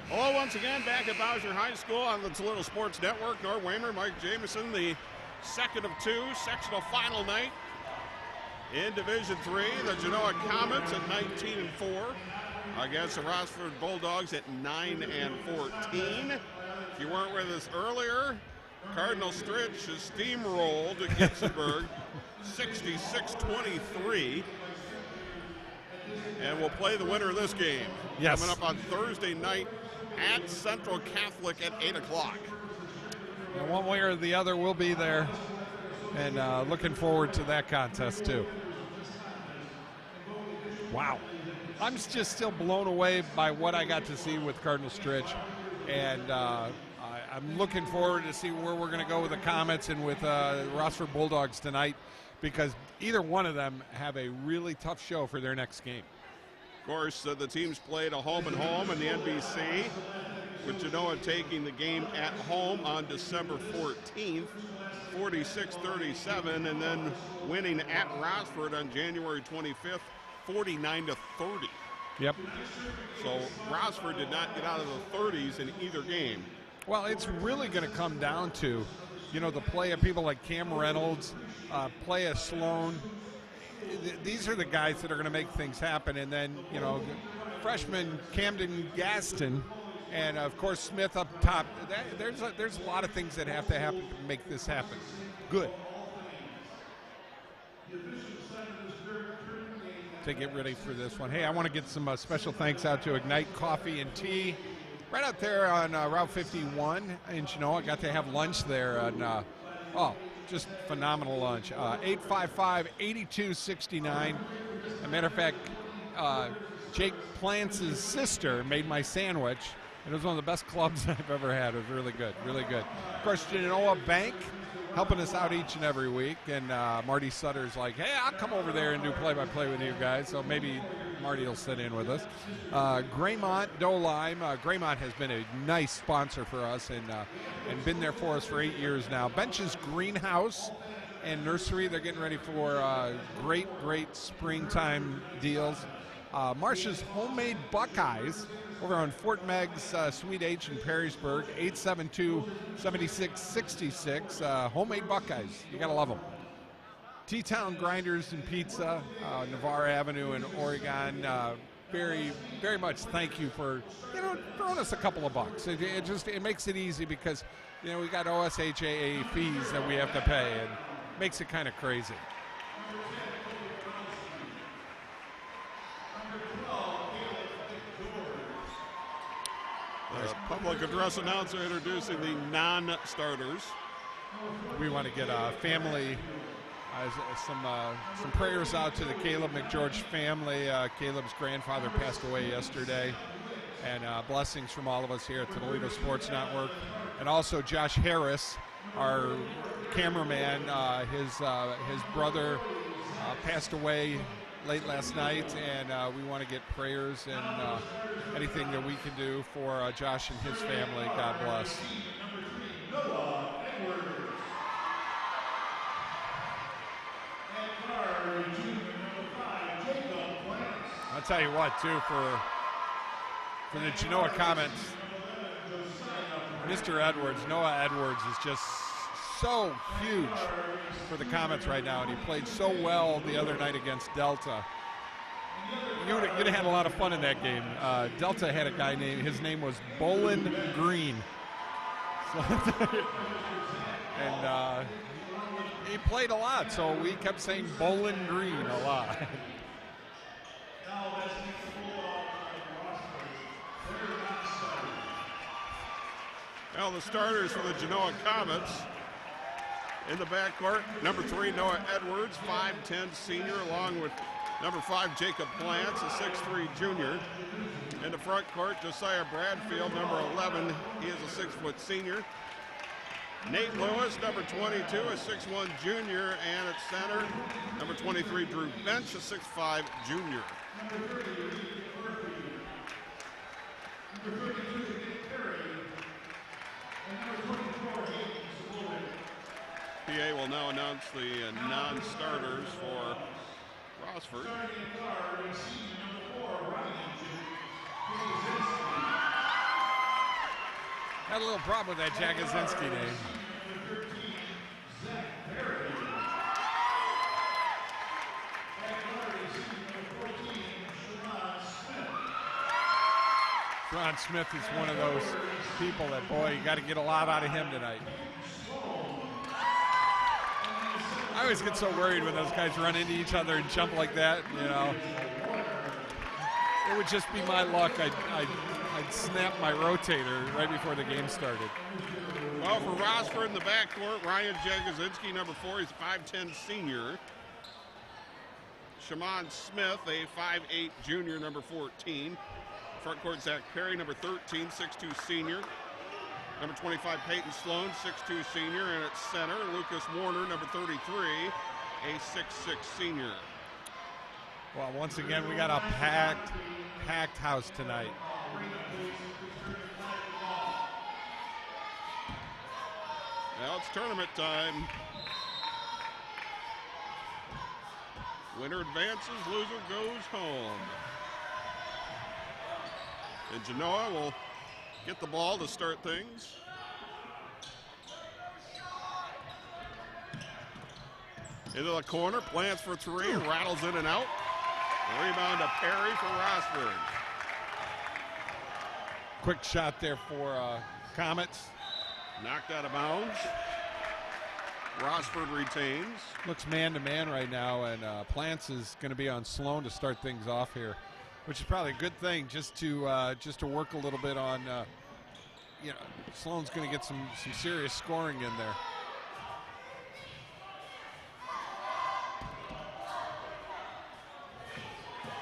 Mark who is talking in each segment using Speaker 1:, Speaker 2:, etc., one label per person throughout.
Speaker 1: Hello once again, back at Bowser High School on the Toledo Sports Network. Norm Waymer, Mike Jamieson, the second of two, sectional final night in Division III. The Genoa Comets at 19-4 against the Rossford Bulldogs at 9-14. If you weren't with us earlier, Cardinal Stritch has steamrolled Gitzenburg 66-23. And we'll play the winner of this game.
Speaker 2: Yes.
Speaker 1: Coming up on Thursday night at Central Catholic at 8 o'clock.
Speaker 2: And one way or the other, we'll be there. And looking forward to that contest, too. Wow. I'm just still blown away by what I got to see with Cardinal Stritch. And I'm looking forward to see where we're going to go with the Comets and with Rossford Bulldogs tonight, because either one of them have a really tough show for their next game.
Speaker 1: Of course, the teams played a home and home in the NBC, with Genoa taking the game at home on December 14th, 46-37, and then winning at Rossford on January 25th, 49-30.
Speaker 2: Yep.
Speaker 1: So Rossford did not get out of the 30s in either game.
Speaker 2: Well, it's really going to come down to, the play of people like Cam Reynolds, play of Sloan. These are the guys that are going to make things happen. And then, freshman Camden Gaston and, of course, Smith up top. There's a lot of things that have to happen to make this happen. Good. To get ready for this one. Hey, I want to get some special thanks out to Ignite Coffee and Tea. Right out there on Route 51 in Genoa. Got to have lunch there. And, just phenomenal lunch. 855-8269. As a matter of fact, Jake Plantz's sister made my sandwich. It was one of the best clubs I've ever had. It was really good, really good. Of course, Genoa Bank helping us out each and every week. And Marty Sutter's like, hey, I'll come over there and do play-by-play with you guys. So maybe Marty will sit in with us. Graymont Dolime. Graymont has been a nice sponsor for us and been there for us for 8 years now. Bench's Greenhouse and Nursery, they're getting ready for great springtime deals. Marcia's Homemade Buckeyes over on Fort Meg's Suite H in Perrysburg, 872-7666. Homemade Buckeyes, you gotta love them. T-Town Grinders and Pizza, Navarre Avenue in Oregon. Very, very much thank you for throwing us a couple of bucks. It makes it easy because we got OSHAA fees that we have to pay, and makes it kind of crazy.
Speaker 1: The public address announcer introducing the non-starters.
Speaker 2: We want to get a family, some prayers out to the Caleb McGeorge family. Caleb's grandfather passed away yesterday, and blessings from all of us here at Toledo Sports Network. And also Josh Harris, our cameraman, his brother passed away late last night, and we want to get prayers and anything that we can do for Josh and his family. God bless. I'll tell you what, too, for the Genoa Comets, Mr. Edwards, Noah Edwards, is just so huge for the Comets right now, and he played so well the other night against Delta. You'd have had a lot of fun in that game. Delta had a guy his name was Bolin Green. And he played a lot, so we kept saying Bolin Green a lot.
Speaker 1: Well, the starters for the Genoa Comets in the backcourt, number 3, Noah Edwards, 5'10" senior, along with number 5, Jacob Plants, a 6'3" junior. In the front court, Josiah Bradfield, number 11, he is a 6-foot senior. Nate Lewis, number 22, a 6'1" junior, and at center, number 23, Drew Bench, a 6'5" junior. PA will now announce the non-starters for Rossford.
Speaker 2: Had a little problem with that Jagosinski name. Ron Smith is one of those people that, boy, you got to get a lot out of him tonight. I always get so worried when those guys run into each other and jump like that, you know. It would just be my luck. I'd snap my rotator right before the game started.
Speaker 1: Well, for Rossford in the backcourt, Ryan Jagosinski, number 4, he's a 5'10 senior. Shamon Smith, a 5'8 junior, number 14. Front court, Zach Perry, number 13, 6'2 senior. Number 25, Peyton Sloan, 6'2 senior. And at center, Lucas Warner, number 33, a 6'6 senior.
Speaker 2: Well, once again, we got a packed house tonight.
Speaker 1: Now it's tournament time. Winner advances, loser goes home. And Genoa will get the ball to start things. Into the corner, plants for 3, rattles in and out. Rebound to Perry for Rossford.
Speaker 2: Quick shot there for Comets.
Speaker 1: Knocked out of bounds. Rossford retains.
Speaker 2: Looks man-to-man right now, and Plants is going to be on Sloan to start things off here, which is probably a good thing, just to work a little bit on, you know, Sloan's going to get some serious scoring in there.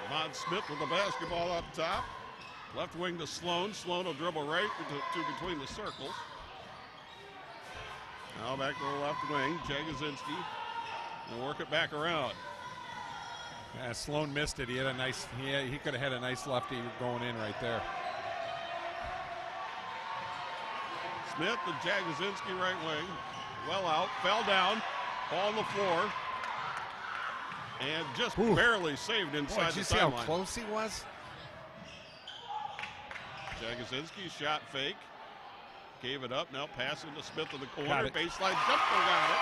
Speaker 1: Von Smith with the basketball up top. Left wing to Sloan. Sloan will dribble right to between the circles. Now back to the left wing, Jagosinski. And work it back around.
Speaker 2: Yeah, Sloan missed it. He had a nice. He could have had a nice lefty going in right there.
Speaker 1: Smith to Jagosinski, right wing. Well out, fell down, ball on the floor, and just barely saved inside the
Speaker 2: sideline. Did you see how close he was?
Speaker 1: Jagosinski shot fake, gave it up. Now passing to Smith in the corner. Baseline jumper, got it.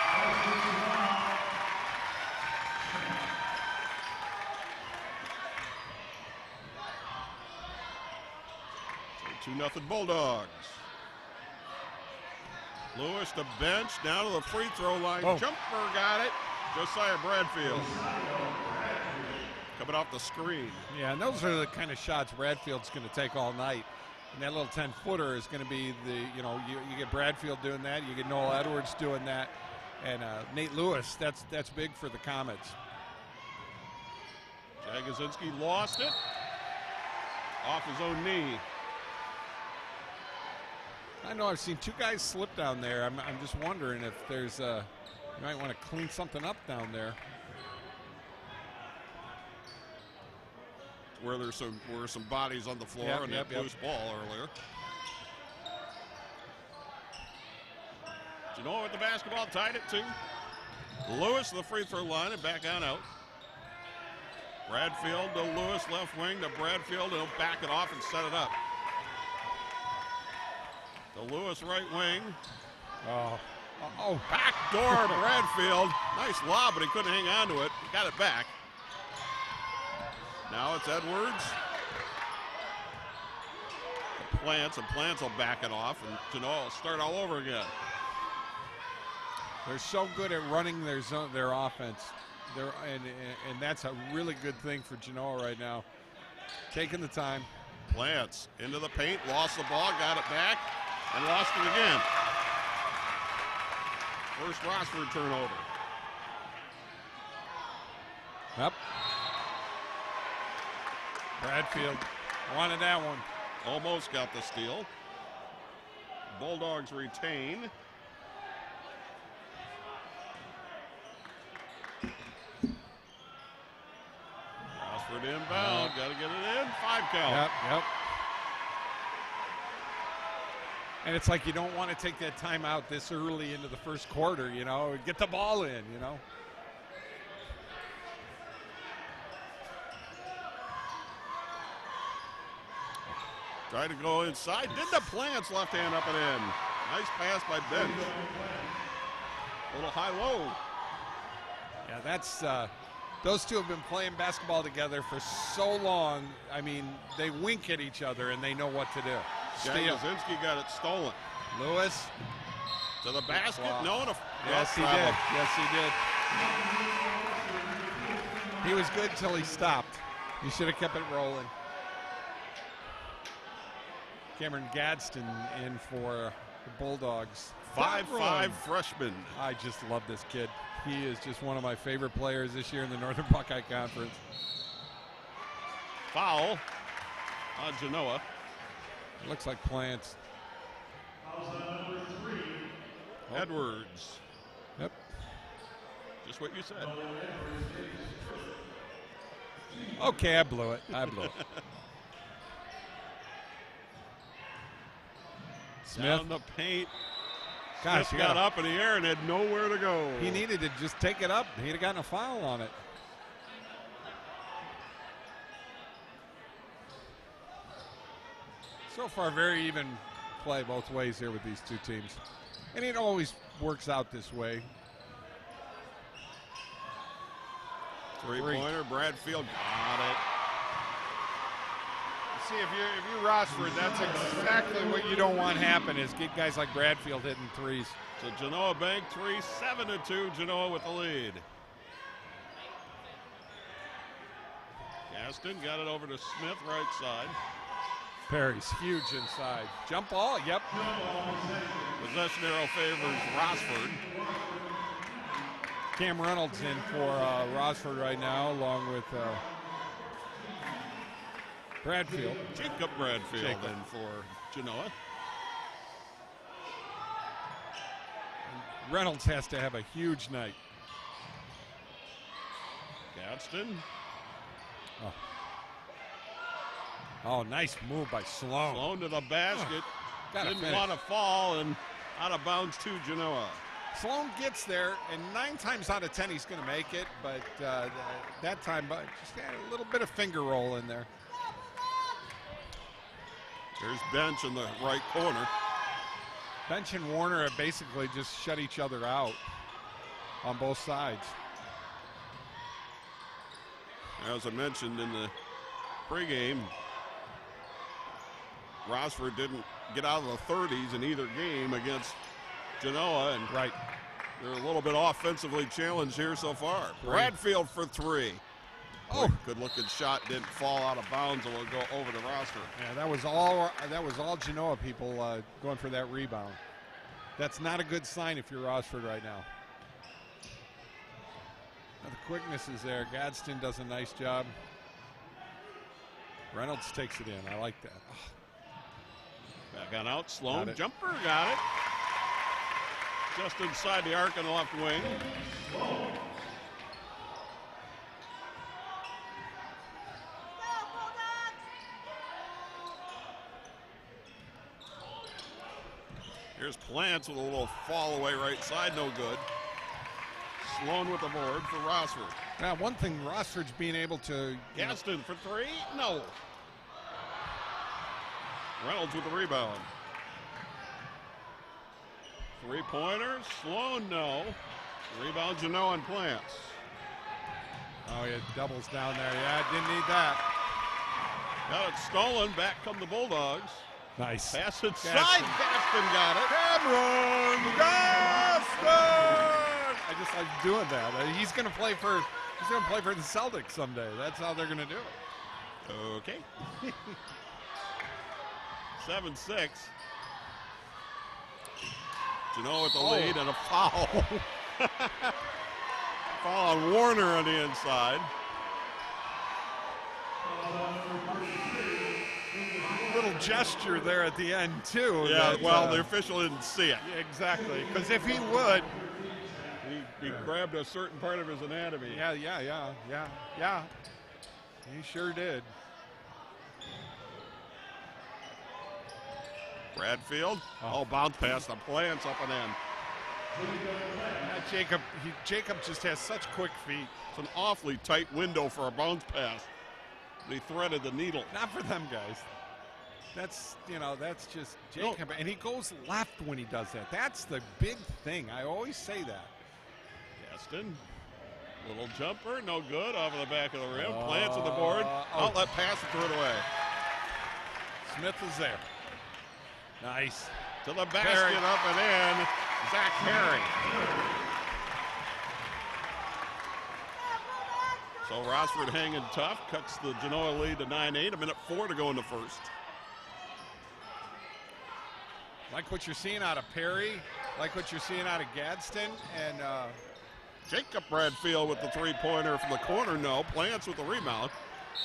Speaker 1: 2-0 Bulldogs. Lewis to bench, down to the free throw line. Jumper, got it. Josiah Bradfield. Coming off the screen.
Speaker 2: Yeah, and those are the kind of shots Bradfield's going to take all night. And that little 10-footer is going to be the, you know, you get Bradfield doing that, you get Noel Edwards doing that, and Nate Lewis, that's big for the Comets.
Speaker 1: Jagosinski lost it. Off his own knee.
Speaker 2: I know I've seen 2 guys slip down there. I'm just wondering if there's you might want to clean something up down there.
Speaker 1: Where there's some bodies on the floor and that loose ball earlier. Genoa with the basketball, tied at 2. Lewis to the free throw line and back on out. Bradfield to Lewis, left wing to Bradfield, and he'll back it off and set it up. To Lewis, right wing. Backdoor Bradfield. Nice lob, but he couldn't hang on to it. He got it back. Now it's Edwards. Plants, and Plants will back it off, and Genoa will start all over again.
Speaker 2: They're so good at running their offense. And that's a really good thing for Genoa right now. Taking the time.
Speaker 1: Plants into the paint, lost the ball, got it back, and lost it again. First Rossford turnover.
Speaker 2: Yep. Bradfield wanted that one.
Speaker 1: Almost got the steal. Bulldogs retain. Rossford inbound. Got to get it in. 5 count.
Speaker 2: Yep. And it's like you don't want to take that timeout this early into the first quarter, you know. Get the ball in, you know.
Speaker 1: Tried to go inside. Did the Plants left hand up and in. Nice pass by Bench. A little high-low.
Speaker 2: Yeah, that's those two have been playing basketball together for so long. I mean, they wink at each other and they know what to do. Steal.
Speaker 1: Jagosinski got it stolen.
Speaker 2: Lewis
Speaker 1: to the basket.
Speaker 2: Wow.
Speaker 1: No, and
Speaker 2: yes, he did. Yes, he did. He was good till he stopped. He should have kept it rolling. Cameron Gadsden in for the Bulldogs.
Speaker 1: 5'5" freshman.
Speaker 2: I just love this kid. He is just one of my favorite players this year in the Northern Buckeye Conference.
Speaker 1: Foul on Genoa.
Speaker 2: It looks like Plants.
Speaker 1: Edwards.
Speaker 2: Yep.
Speaker 1: Just what you said.
Speaker 2: Okay, I blew it. Smith.
Speaker 1: Down the paint.
Speaker 2: Gosh,
Speaker 1: Smith got up in the air and had nowhere to go.
Speaker 2: He needed to just take it up. He'd have gotten a foul on it. So far, very even play both ways here with these two teams. And it always works out this way.
Speaker 1: Three-pointer, Bradfield got it.
Speaker 2: See, if you're Rossford, that's exactly what you don't want happen is get guys like Bradfield hitting threes.
Speaker 1: So Genoa Bank 3, 7-2, Genoa with the lead. Gaston got it over to Smith, right side.
Speaker 2: Perry's huge inside. Jump ball, yep.
Speaker 1: Possession arrow favors Rossford.
Speaker 2: Cam Reynolds in for Rossford right now, along with Bradfield.
Speaker 1: Jacob Bradfield in for Genoa.
Speaker 2: Reynolds has to have a huge night.
Speaker 1: Gadsden.
Speaker 2: Oh, nice move by Sloan.
Speaker 1: Sloan to the basket. Didn't
Speaker 2: finish.
Speaker 1: want to fall and out of bounds to Genoa.
Speaker 2: Sloan gets there, and 9 times out of 10 he's going to make it, but that time just had a little bit of finger roll in there.
Speaker 1: There's Bench in the right corner.
Speaker 2: Bench and Warner have basically just shut each other out on both sides.
Speaker 1: As I mentioned in the pregame, Rossford didn't get out of the 30s in either game against Genoa, and they're a little bit offensively challenged here so far. Bradfield for 3. Oh, good looking shot, didn't fall out of bounds, and will go over to Rossford.
Speaker 2: Yeah, that was all Genoa people going for that rebound. That's not a good sign if you're Rossford right now. Now the quickness is there. Gadsden does a nice job. Reynolds takes it in. I like that. Oh.
Speaker 1: Back on out, Sloan, jumper, got it. Just inside the arc on the left wing. Here's Plants with a little fall away right side, no good. Sloan with the board for Rossford.
Speaker 2: Now, one thing Rossford's being able to...
Speaker 1: Gaston for 3, no. Reynolds with the rebound. 3-pointer, Sloan, no. Rebound, Genoa and Plants.
Speaker 2: Oh, yeah, doubles down there. Yeah, didn't need that.
Speaker 1: Got it stolen, back come the Bulldogs.
Speaker 2: Nice.
Speaker 1: Pass inside, Gaston got it.
Speaker 2: Cameron Gaston! I just like doing that. He's going to play for the Celtics someday. That's how they're going to do it.
Speaker 1: Okay. 7-6. Genoa with the lead and a foul. Foul on Warner on the inside.
Speaker 2: Little gesture there at the end, too.
Speaker 1: Yeah,
Speaker 2: that,
Speaker 1: well, the official didn't see it.
Speaker 2: Yeah, exactly, because if he would.
Speaker 1: He grabbed a certain part of his anatomy.
Speaker 2: Yeah. He sure did.
Speaker 1: Bradfield. Oh, bounce pass the Plants up and in.
Speaker 2: Jacob just has such quick feet.
Speaker 1: It's an awfully tight window for a bounce pass. But he threaded the needle.
Speaker 2: Not for them guys. That's, you know, that's just Jacob. And he goes left when he does that. That's the big thing. I always say that.
Speaker 1: Gaston, little jumper, no good, off of the back of the rim. Plants on the board. Outlet pass and throw it away.
Speaker 2: Smith is there. Nice.
Speaker 1: To the basket, up and in. Zach Perry. So Rossford hanging tough, cuts the Genoa lead to 9-8. A minute 4 to go in the first.
Speaker 2: Like what you're seeing out of Perry, like what you're seeing out of Gadsden, and
Speaker 1: Jacob Bradfield with the three-pointer from the corner. No, Plants with the rebound.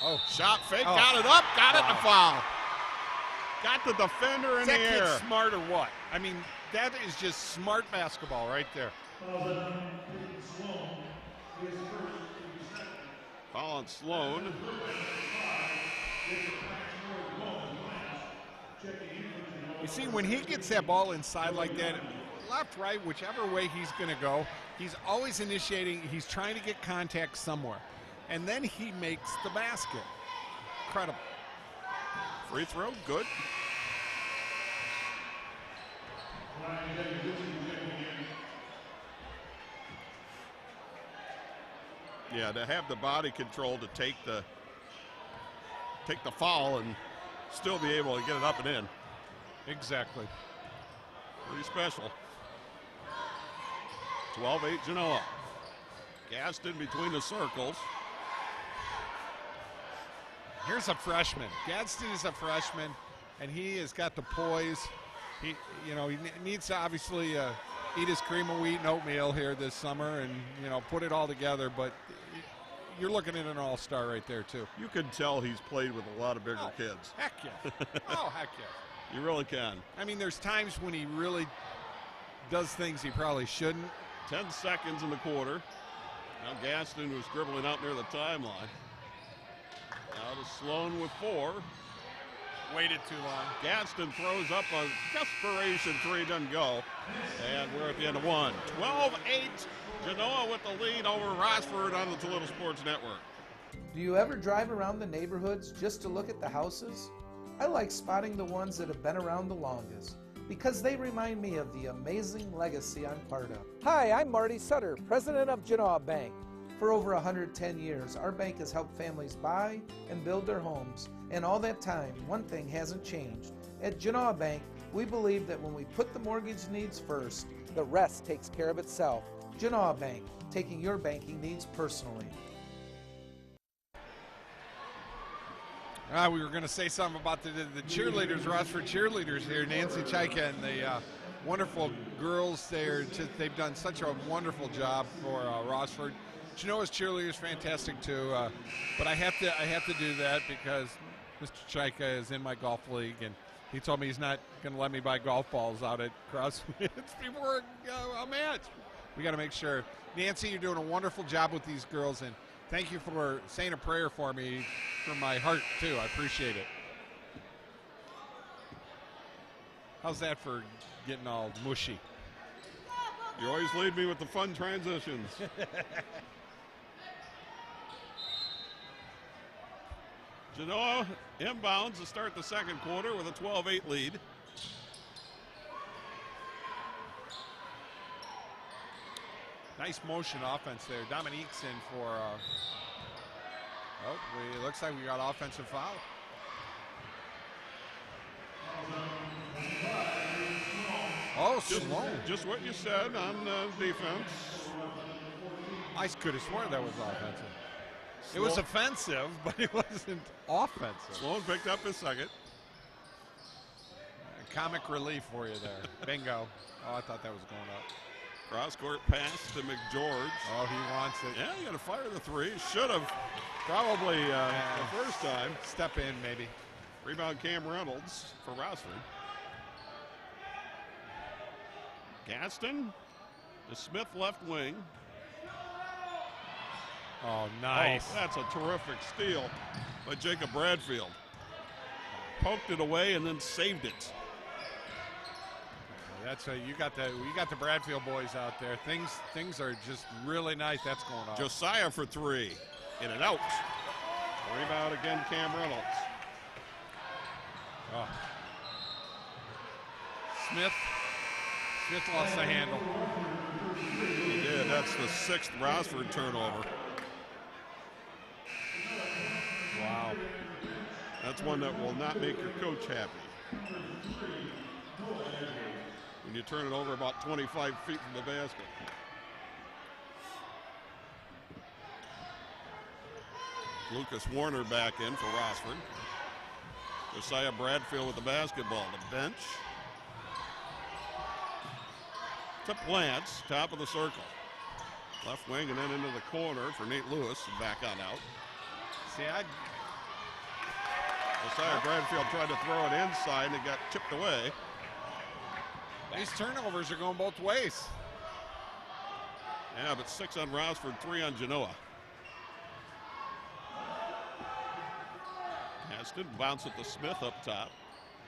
Speaker 2: Oh,
Speaker 1: shot fake, got it up, got it, and a foul. Got the defender in the air.
Speaker 2: Is that kid smart or what? I mean, that is just smart basketball right there.
Speaker 1: Foul on Sloan.
Speaker 2: You see, when he gets that ball inside like that, left, right, whichever way he's going to go, he's always initiating. He's trying to get contact somewhere. And then he makes the basket. Incredible.
Speaker 1: Free throw, good. Yeah, to have the body control to take the foul and still be able to get it up and in.
Speaker 2: Exactly.
Speaker 1: Pretty special. 12-8 Genoa. Gaston between the circles.
Speaker 2: Here's a freshman. Gadsden is a freshman, and he has got the poise. He needs to obviously eat his cream of wheat and oatmeal here this summer, and put it all together. But you're looking at an all-star right there too.
Speaker 1: You can tell he's played with a lot of bigger kids.
Speaker 2: Heck yeah! Oh heck yeah!
Speaker 1: You really can.
Speaker 2: I mean, there's times when he really does things he probably shouldn't.
Speaker 1: 10 seconds in the quarter. Now Gaston was dribbling out near the timeline. Now to Sloan with 4.
Speaker 2: Waited too long.
Speaker 1: Gaston throws up a desperation three, doesn't go. And we're at the end of 1. 12-8, Genoa with the lead over Rossford on the Toledo Sports Network.
Speaker 3: Do you ever drive around the neighborhoods just to look at the houses? I like spotting the ones that have been around the longest, because they remind me of the amazing legacy I'm part of. Hi, I'm Marty Sutter, president of Genoa Bank. For over 110 years, our bank has helped families buy and build their homes, and all that time, one thing hasn't changed. At Genoa Bank, we believe that when we put the mortgage needs first, the rest takes care of itself. Genoa Bank, taking your banking needs personally.
Speaker 2: We were going to say something about the cheerleaders, Rossford cheerleaders here, Nancy Chaika and the wonderful girls there. They've done such a wonderful job for Rossford. Genoa's cheerleaders fantastic too, but I have to do that because Mr. Chaika is in my golf league, and he told me he's not going to let me buy golf balls out at CrossFit before a match. We got to make sure. Nancy, you're doing a wonderful job with these girls, and thank you for saying a prayer for me from my heart, too. I appreciate it. How's that for getting all mushy?
Speaker 1: You always lead me with the fun transitions. Genoa inbounds to start the second quarter with a 12-8 lead.
Speaker 2: Nice motion offense there. Dominique's in for, it looks like we got offensive foul. Oh, Sloan.
Speaker 1: Just what you said on defense.
Speaker 2: I could have sworn that was offensive. It was offensive, but it wasn't offensive.
Speaker 1: Sloan picked up his second.
Speaker 2: Comic relief for you there. Bingo. Oh, I thought that was going up.
Speaker 1: Cross-court pass to McGeorge.
Speaker 2: Oh, he wants it.
Speaker 1: Yeah, you got to fire the three. Should have probably the first time.
Speaker 2: Step in, maybe.
Speaker 1: Rebound Cam Reynolds for Rossford. Gaston to Smith left wing.
Speaker 2: Oh, nice.
Speaker 1: Oh, that's a terrific steal by Jacob Bradfield. Poked it away and then saved it.
Speaker 2: That's you got the Bradfield boys out there. Things are just really nice. That's going on.
Speaker 1: Josiah for three, in and out. Rebound again, Cam Reynolds.
Speaker 2: Oh. Smith lost the handle.
Speaker 1: He did. That's the 6th Rossford turnover.
Speaker 2: Wow.
Speaker 1: That's one that will not make your coach happy. When you turn it over about 25 feet from the basket. Lucas Warner back in for Rossford. Josiah Bradfield with the basketball. The bench. To Plants, top of the circle. Left wing and then into the corner for Nate Lewis. Back on out.
Speaker 2: See,
Speaker 1: Josiah Bradfield tried to throw it inside and it got chipped away.
Speaker 2: These turnovers are going both ways.
Speaker 1: Yeah, but 6 on Rossford, 3 on Genoa. Aston bounce it to Smith up top.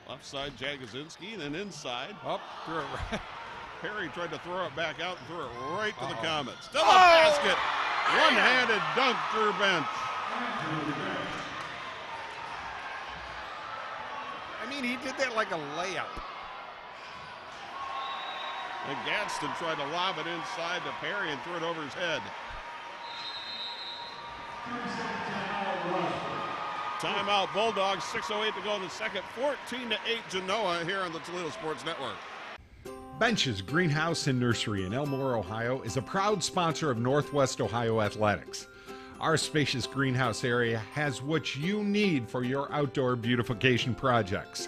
Speaker 1: Left side, Jagosinski, and then inside.
Speaker 2: Up through it. Right.
Speaker 1: Perry tried to throw it back out and threw it right to the Comets. Still a basket. One-handed dunk through bench.
Speaker 2: I mean, he did that like a layup.
Speaker 1: And Gadsden tried to lob it inside to Perry and threw it over his head. Timeout Bulldogs, 6:08 to go in the second. 14-8 Genoa here on the Toledo Sports Network.
Speaker 4: Bench's Greenhouse and Nursery in Elmore, Ohio is a proud sponsor of Northwest Ohio Athletics. Our spacious greenhouse area has what you need for your outdoor beautification projects.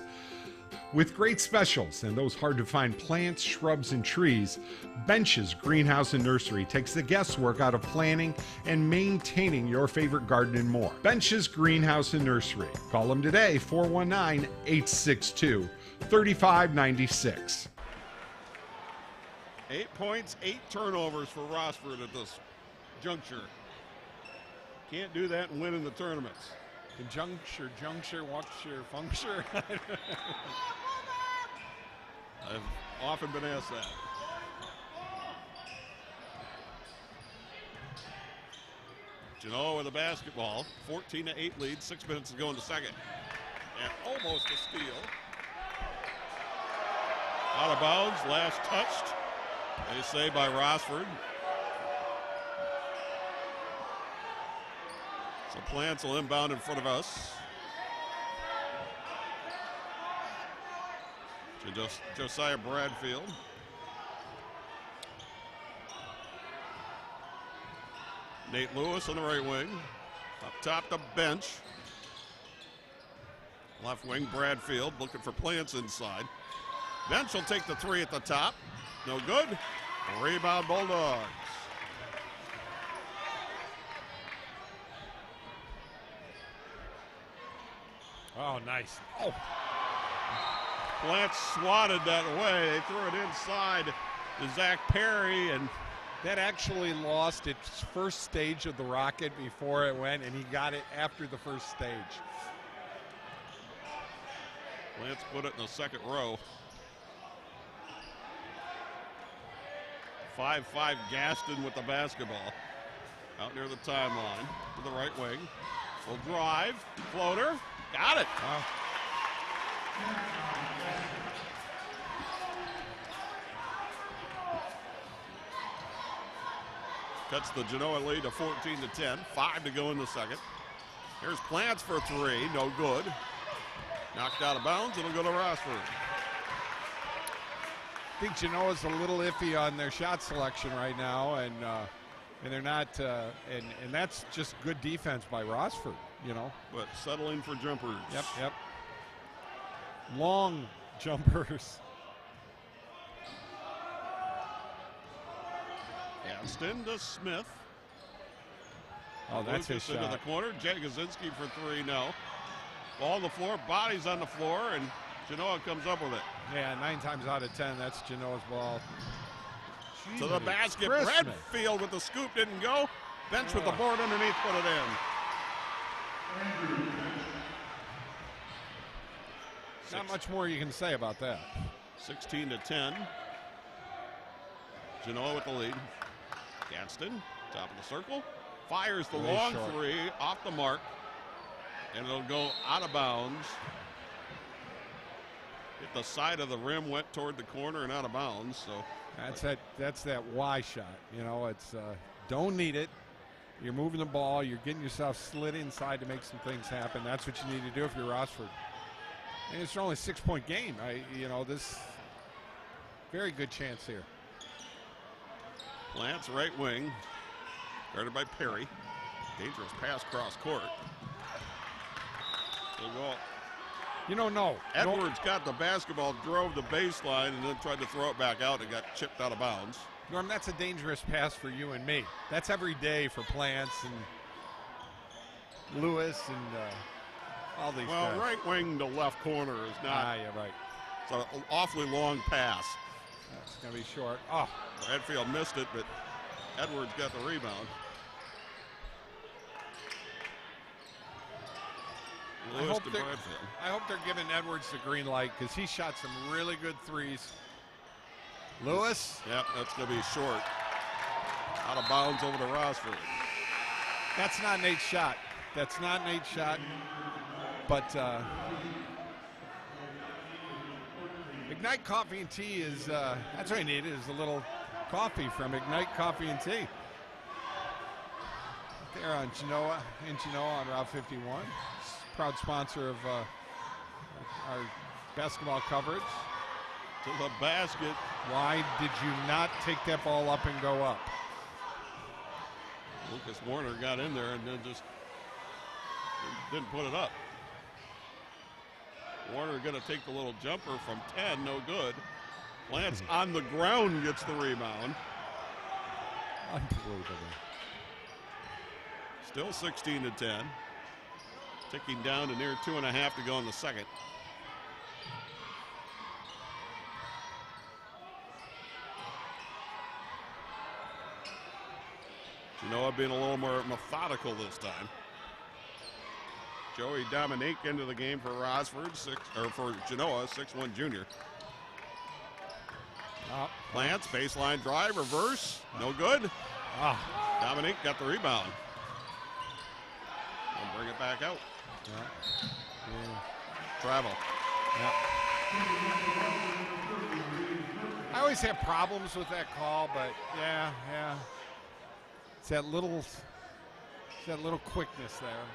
Speaker 4: With great specials and those hard-to-find plants, shrubs, and trees, Bench's Greenhouse and Nursery takes the guesswork out of planning and maintaining your favorite garden and more. Bench's Greenhouse and Nursery. Call them today, 419-862-3596.
Speaker 1: 8 points, 8 turnovers for Rossford at this juncture. Can't do that and win in the tournaments.
Speaker 2: Juncture, what's your functure?
Speaker 1: I've often been asked that. Genoa with the basketball, 14-8 lead, 6 minutes to go in the second. And almost a steal. Out of bounds, last touched. They say by Rossford. So Plants will inbound in front of us. To Josiah Bradfield. Nate Lewis on the right wing. Up top the bench. Left wing Bradfield looking for Plants inside. Bench will take the 3 at the top. No good. Rebound Bulldogs.
Speaker 2: Oh, nice. Oh.
Speaker 1: Plants swatted that away. They threw it inside to Zach Perry, and
Speaker 2: that actually lost its first stage of the rocket before it went, and he got it after the first stage.
Speaker 1: Plants put it in the second row. 5-5 Gaston with the basketball. Out near the timeline to the right wing. Will drive, floater, got it.
Speaker 2: Wow.
Speaker 1: Cuts the Genoa lead to 14-10. 5 to go in the second. Here's Plants for 3, no good. Knocked out of bounds, it'll go to Rossford.
Speaker 2: I think Genoa's a little iffy on their shot selection right now, and they're not, and that's just good defense by Rossford, you know.
Speaker 1: But settling for jumpers.
Speaker 2: Yep. Long jumpers.
Speaker 1: Gaston to Smith.
Speaker 2: Oh, that's his
Speaker 1: Lucas into
Speaker 2: shot.
Speaker 1: the corner. Jagosinski for 3, no. Ball on the floor, bodies on the floor, and Genoa comes up with it.
Speaker 2: Yeah, 9 times out of 10, that's Genoa's ball.
Speaker 1: To the basket,
Speaker 2: Christmas.
Speaker 1: Bradfield with the scoop, didn't go. Bench with the board underneath, put it in.
Speaker 2: Not much more you can say about that.
Speaker 1: 16-10. Genoa with the lead. Gadsden, top of the circle. Fires the long
Speaker 2: short.
Speaker 1: 3 off the mark. And it'll go out of bounds. Hit the side of the rim, went toward the corner and out of bounds. So
Speaker 2: that's that Y shot. You know, it's don't need it. You're moving the ball. You're getting yourself slid inside to make some things happen. That's what you need to do if you're Rossford. And it's only a 6-point game. This very good chance here.
Speaker 1: Plants right wing, guarded by Perry. Dangerous pass cross court. Good goal.
Speaker 2: No.
Speaker 1: Edwards got the basketball, drove the baseline, and then tried to throw it back out and got chipped out of bounds.
Speaker 2: Norm, that's a dangerous pass for you and me. That's every day for Plants and Lewis and all these guys.
Speaker 1: Well, right wing to left corner is not.
Speaker 2: Yeah, right.
Speaker 1: It's an awfully long pass.
Speaker 2: It's going to be short. Oh.
Speaker 1: Redfield missed it, but Edwards got the rebound.
Speaker 2: I hope they're giving Edwards the green light because he shot some really good threes. Lewis?
Speaker 1: Yep, that's going to be short. Out of bounds over to Rossford.
Speaker 2: That's not Nate's shot. But Ignite Coffee and Tea is, that's what I needed, is a little coffee from Ignite Coffee and Tea. There on Genoa on Route 51. Proud sponsor of our basketball coverage.
Speaker 1: To the basket.
Speaker 2: Why did you not take that ball up and go up?
Speaker 1: Lucas Warner got in there and then just didn't put it up. Warner going to take the little jumper from 10, no good. Lance on the ground gets the rebound.
Speaker 2: Unbelievable.
Speaker 1: Still 16-10. Ticking down to near 2.5 to go in the second. Genoa being a little more methodical this time. Joey Dominique into the game for Rossford, for Genoa, 6'1" junior. Plants, baseline drive, reverse, no good. Dominique got the rebound. And bring it back out. Travel.
Speaker 2: I always have problems with that call, but yeah. It's that little quickness there.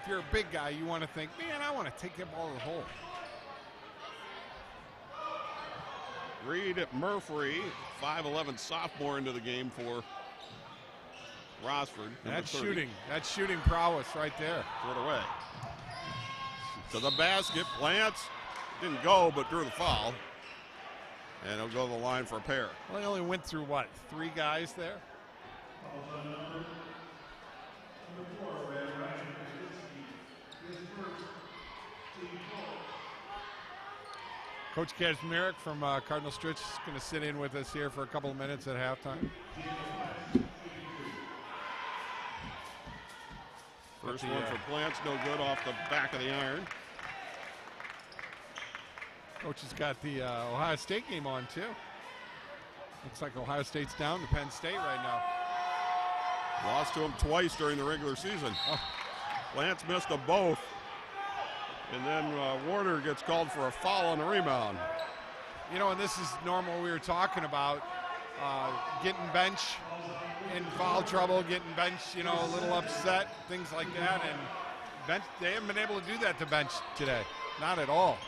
Speaker 2: If you're a big guy, you want to think, man, I want to take that ball to the hole.
Speaker 1: Reed Murphy, 5'11" sophomore into the game for Rossford.
Speaker 2: That's shooting prowess right there.
Speaker 1: Throw it away. To the basket, Plants didn't go, but drew the foul. And he'll go to the line for a pair.
Speaker 2: Well, he only went through, what, 3 guys there? Coach Kazmarek from Cardinal Stritch is going to sit in with us here for a couple of minutes at halftime.
Speaker 1: First one for Plants, no good off the back of the iron.
Speaker 2: Coach has got the Ohio State game on, too. Looks like Ohio State's down to Penn State right now.
Speaker 1: Lost to him twice during the regular season. Plants missed them both. And then Warner gets called for a foul on the rebound.
Speaker 2: And this is normal. We were talking about getting bench in foul trouble, getting bench, a little upset, things like that. And bench, they haven't been able to do that to bench today. Not at all.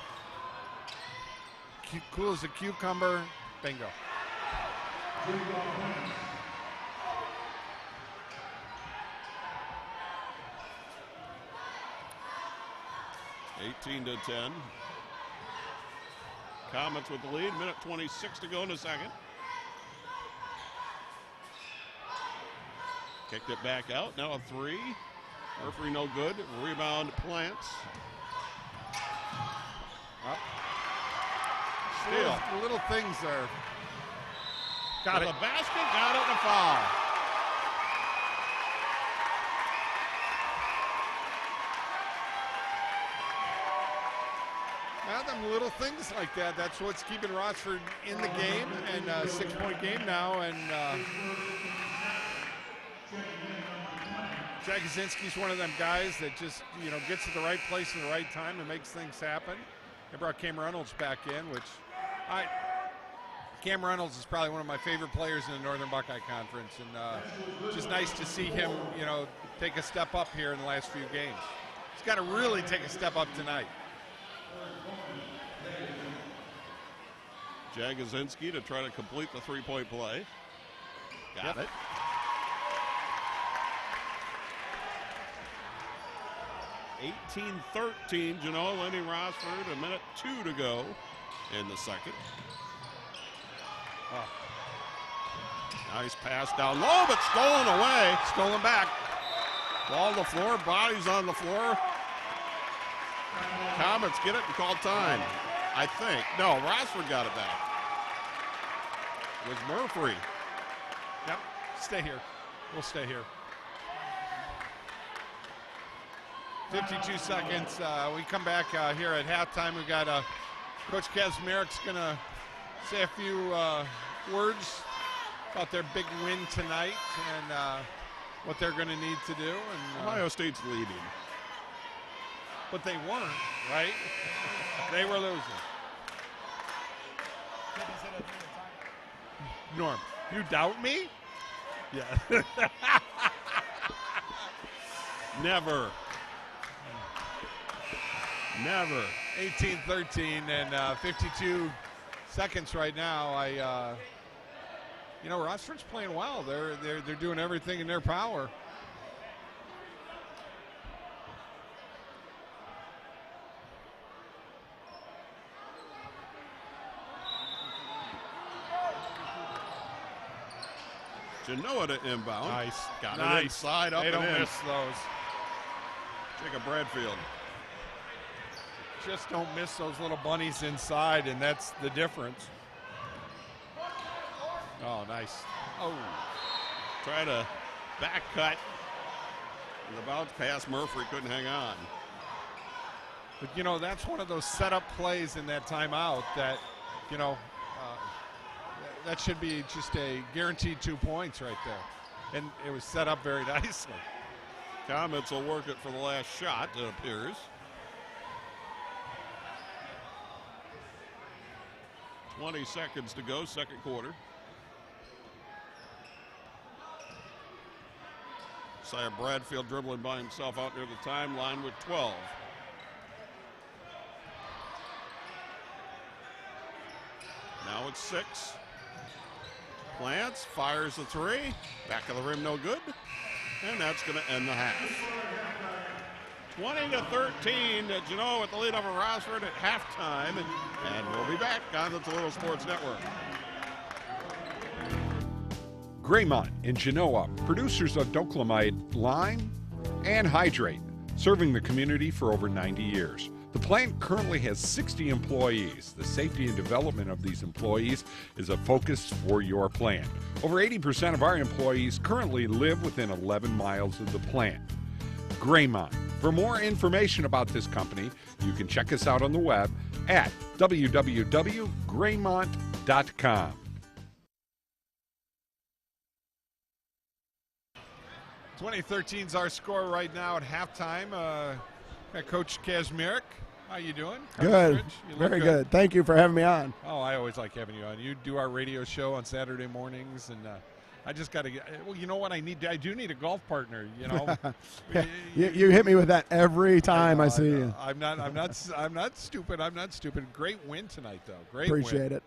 Speaker 2: Cool as a cucumber. Bingo.
Speaker 1: 18-10. Comets with the lead. Minute 26 to go in the second. Kicked it back out. Now a 3. Murphy no good. Rebound Plants. Up. Steal.
Speaker 2: Little things there.
Speaker 1: Got it. The basket, got it, and a foul.
Speaker 2: Well, them little things like that, that's what's keeping Rossford in the game, and a 6-point game now, and Jack Kaczynski's one of them guys that just, gets to the right place at the right time and makes things happen. They brought Cam Reynolds back in, which Cam Reynolds is probably one of my favorite players in the Northern Buckeye Conference, and just nice to see him, take a step up here in the last few games. He's got to really take a step up tonight.
Speaker 1: Jagosinski to try to complete the three-point play. Got it. (18-13) Genoa leading Rossford. 1:02 to go in the second.
Speaker 2: Oh.
Speaker 1: Nice pass down low, but stolen away. Stolen back. Ball on the floor, bodies on the floor. Comets get it and call time, I think. No, Rossford got it back. It was Murphy.
Speaker 2: Yep, stay here. We'll stay here. 52 seconds. We come back here at halftime. We got Coach Kazmarik's going to say a few words about their big win tonight and what they're going to need to do. And
Speaker 1: Ohio State's leading.
Speaker 2: But they weren't, right? They were losing. Norm, you doubt me? Yeah.
Speaker 1: Never.
Speaker 2: 18-13 and 52 seconds right now. Rossford's playing well. They're doing everything in their power.
Speaker 1: Genoa to inbound.
Speaker 2: Nice.
Speaker 1: Got it inside, up
Speaker 2: they
Speaker 1: and
Speaker 2: don't
Speaker 1: in.
Speaker 2: miss those.
Speaker 1: Jacob Bradfield.
Speaker 2: Just don't miss those little bunnies inside, and that's the difference. Oh, nice. Oh.
Speaker 1: Try to back cut. And the bounce pass, Murphy couldn't hang on.
Speaker 2: But, that's one of those setup plays in that timeout that, that should be just a guaranteed 2 points right there. And it was set up very nicely.
Speaker 1: Comets will work it for the last shot, it appears. (20 seconds to go, second quarter. Isaiah Bradfield dribbling by himself out near the timeline with 12. Now it's 6. Plants, fires the three. Back of the rim, no good. And that's going to end the half. 20-13, Genoa with the lead over Rossford at halftime. And we'll be back on the Toledo Sports Network.
Speaker 4: Graymont in Genoa, producers of Doclamide lime and hydrate, serving the community for over 90 years. The plant currently has 60 employees. The safety and development of these employees is a focus for your plant. Over 80% of our employees currently live within 11 miles of the plant. Graymont. For more information about this company, you can check us out on the web at www.graymont.com.
Speaker 2: 2013 is our score right now at halftime. Got Coach Kazmarek. How you doing?
Speaker 5: Good. Very good. Thank you for having me on.
Speaker 2: Oh, I always like having you on. You do our radio show on Saturday mornings, and I just got to get. Well, you know what I need? I do need a golf partner.
Speaker 5: You hit me with that every time I see you.
Speaker 2: I'm not stupid. I'm not stupid. Great win tonight, though. Great.
Speaker 5: Appreciate it.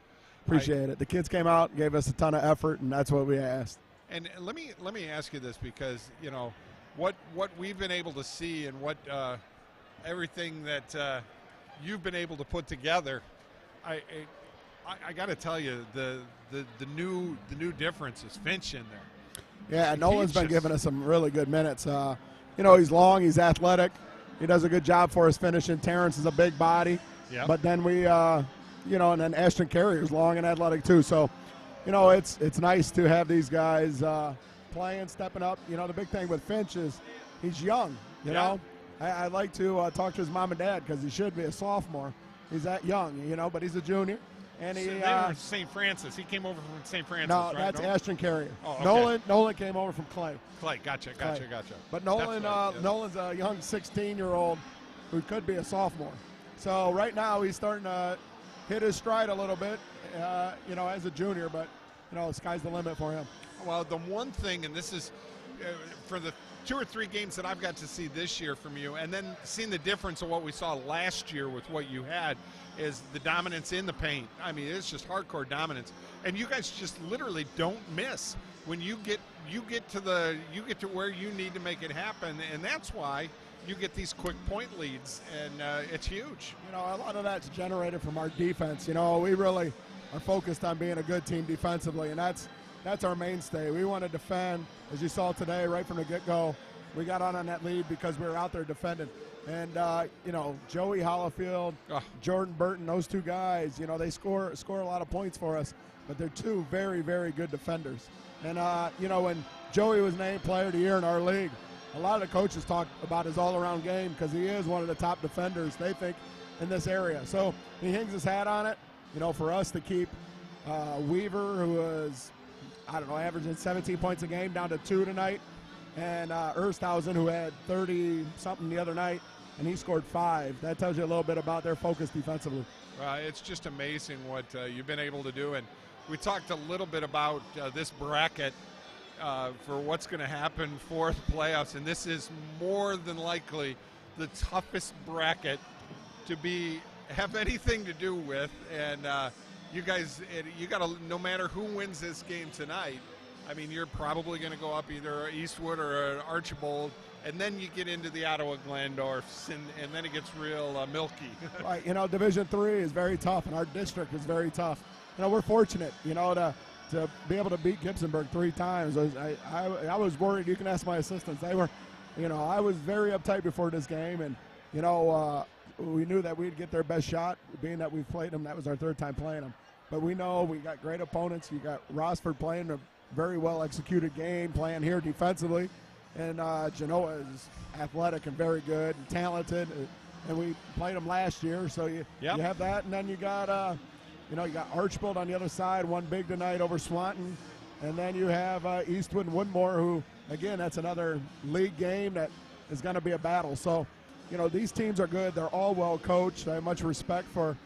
Speaker 5: The kids came out, gave us a ton of effort, and that's what we asked.
Speaker 2: And let me ask you this, because what we've been able to see and what everything that you've been able to put together, I got to tell you the new difference is Finch in there.
Speaker 5: Yeah, Nolan's been giving us some really good minutes. He's long, he's athletic, he does a good job for us finishing. Terrence is a big body, but then we, and then Ashton Carrier's long and athletic too. So, it's nice to have these guys playing, stepping up. The big thing with Finch is he's young. I like to talk to his mom and dad, because he should be a sophomore. He's that young, but he's a junior. And he
Speaker 2: they were St. Francis. He came over from St. Francis.
Speaker 5: No,
Speaker 2: right?
Speaker 5: that's Ashton Carrier.
Speaker 2: Oh, okay.
Speaker 5: Nolan came over from Clay.
Speaker 2: Gotcha.
Speaker 5: But Nolan's a young 16-year-old who could be a sophomore. So right now he's starting to hit his stride a little bit, as a junior, but, the sky's the limit for him.
Speaker 2: Well, the one thing, and this is for the 2 or 3 games that I've got to see this year from you, and then seeing the difference of what we saw last year with what you had, is the dominance in the paint. I mean, it's just hardcore dominance, and you guys just literally don't miss when you get to where you need to make it happen, and that's why you get these quick point leads, and it's huge.
Speaker 5: A lot of that's generated from our defense. We really are focused on being a good team defensively, and that's our mainstay. We want to defend, as you saw today, right from the get-go. We got on that lead because we were out there defending. And, Joey Hollifield, Jordan Burton, those 2 guys, they score a lot of points for us, but they're 2 very, very good defenders. And, when Joey was named Player of the Year in our league, a lot of the coaches talk about his all-around game because he is one of the top defenders, they think, in this area. So he hangs his hat on it, for us to keep Weaver, who was, averaging 17 points a game, down to 2 tonight, and Ersthausen, who had 30-something the other night, and he scored 5. That tells you a little bit about their focus defensively.
Speaker 2: It's just amazing what you've been able to do, and we talked a little bit about this bracket for what's going to happen for the playoffs, and this is more than likely the toughest bracket to have anything to do with, and you guys, you got to, no matter who wins this game tonight, I mean, you're probably going to go up either Eastwood or Archibald, and then you get into the Ottawa Glandorfs, and then it gets real milky.
Speaker 5: Right, Division III is very tough, and our district is very tough. We're fortunate, to be able to beat Gibsonburg 3 times. I was worried. You can ask my assistants. They were, I was very uptight before this game, and, we knew that we'd get their best shot, being that we've played them. That was our 3rd time playing them. But we know we got great opponents. You got Rossford playing a very well-executed game, playing here defensively. And Genoa is athletic and very good and talented. And we played them last year, so you have that. And then you got, you got Archibald on the other side, won big tonight over Swanton. And then you have Eastwood and Woodmore, who, again, that's another league game that is going to be a battle. So, these teams are good. They're all well coached. I have much respect for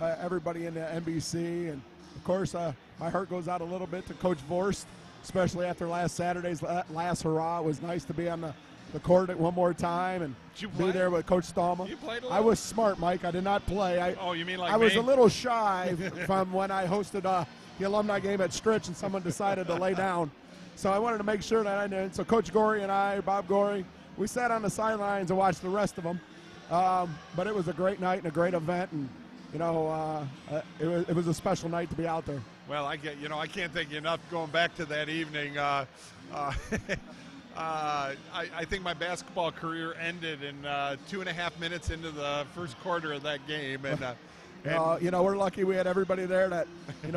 Speaker 5: everybody in the NBC. And, of course, my heart goes out a little bit to Coach Vorst, especially after last Saturday's last hurrah. It was nice to be on the court one more time and be there with Coach Stallman.
Speaker 2: You played a little?
Speaker 5: I was smart, Mike. I did not play.
Speaker 2: You mean like
Speaker 5: I was
Speaker 2: me?
Speaker 5: a little shy from when I hosted the alumni game at Stritch and someone decided to lay down. So I wanted to make sure that I did. So Coach Gorey and I, Bob Gorey, we sat on the sidelines and watched the rest of them. But it was a great night and a great event, and it was a special night to be out there.
Speaker 2: Well, I can't thank you enough going back to that evening. I think my basketball career ended in 2.5 minutes into the first quarter of that game, and
Speaker 5: we're lucky we had everybody there that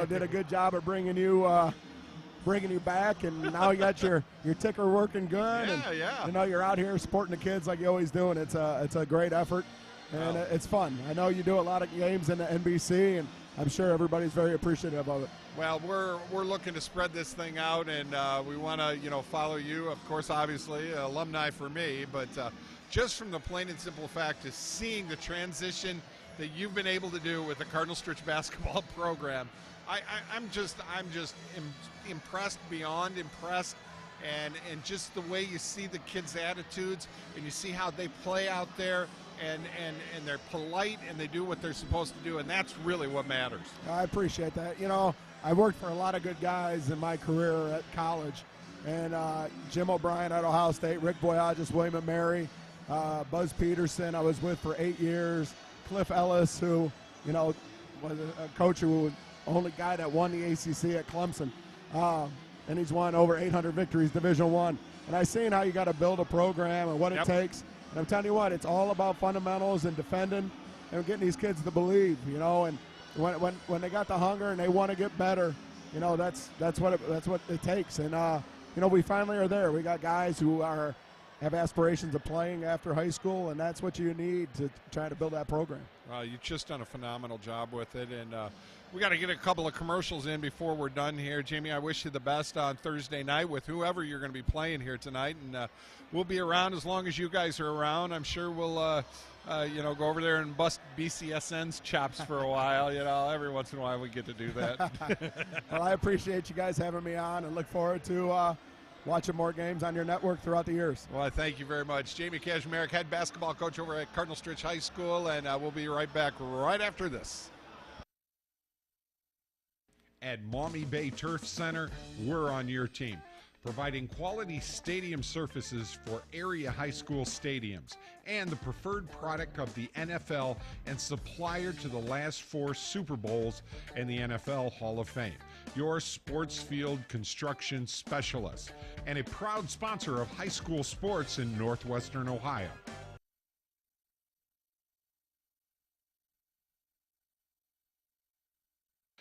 Speaker 5: did a good job of bringing you back, and now you got your ticker working good. You're out here supporting the kids like you always do, and it's a great effort, and it's fun. I know you do a lot of games in the NBC, and I'm sure everybody's very appreciative of it.
Speaker 2: Well, we're looking to spread this thing out, and we want to follow you, of course, obviously alumni for me, but just from the plain and simple fact of seeing the transition that you've been able to do with the Cardinal Stritch basketball program, I'm just impressed, beyond impressed, and just the way you see the kids' attitudes, and you see how they play out there, and they're polite, and they do what they're supposed to do, and that's really what matters.
Speaker 5: I appreciate that. I worked for a lot of good guys in my career at college, and Jim O'Brien at Ohio State, Rick Boyages, William & Mary, Buzz Peterson I was with for 8 years, Cliff Ellis, who was a coach who was the only guy that won the ACC at Clemson, and he's won over 800 victories Division I. And I've seen how you got to build a program and what it takes. And I'm telling you what, it's all about fundamentals and defending and getting these kids to believe, and when they got the hunger and they want to get better, that's what it takes. And we finally are there. We got guys who are have aspirations of playing after high school, and that's what you need to try to build that program.
Speaker 2: Well, you've just done a phenomenal job with it, and we got to get a couple of commercials in before we're done here. Jamie, I wish you the best on Thursday night with whoever you're going to be playing here tonight, and we'll be around as long as you guys are around. I'm sure we'll go over there and bust BCSN's chops for a while. Every once in a while we get to do that.
Speaker 5: Well, I appreciate you guys having me on, and look forward to watching more games on your network throughout the years.
Speaker 2: Well, I thank you very much. Jamie Kazmarek, head basketball coach over at Cardinal Stritch High School, and we'll be right back right after this.
Speaker 4: At Maumee Bay Turf Center, we're on your team, providing quality stadium surfaces for area high school stadiums and the preferred product of the NFL and supplier to the last 4 Super Bowls and the NFL Hall of Fame. Your sports field construction specialist and a proud sponsor of high school sports in Northwestern Ohio.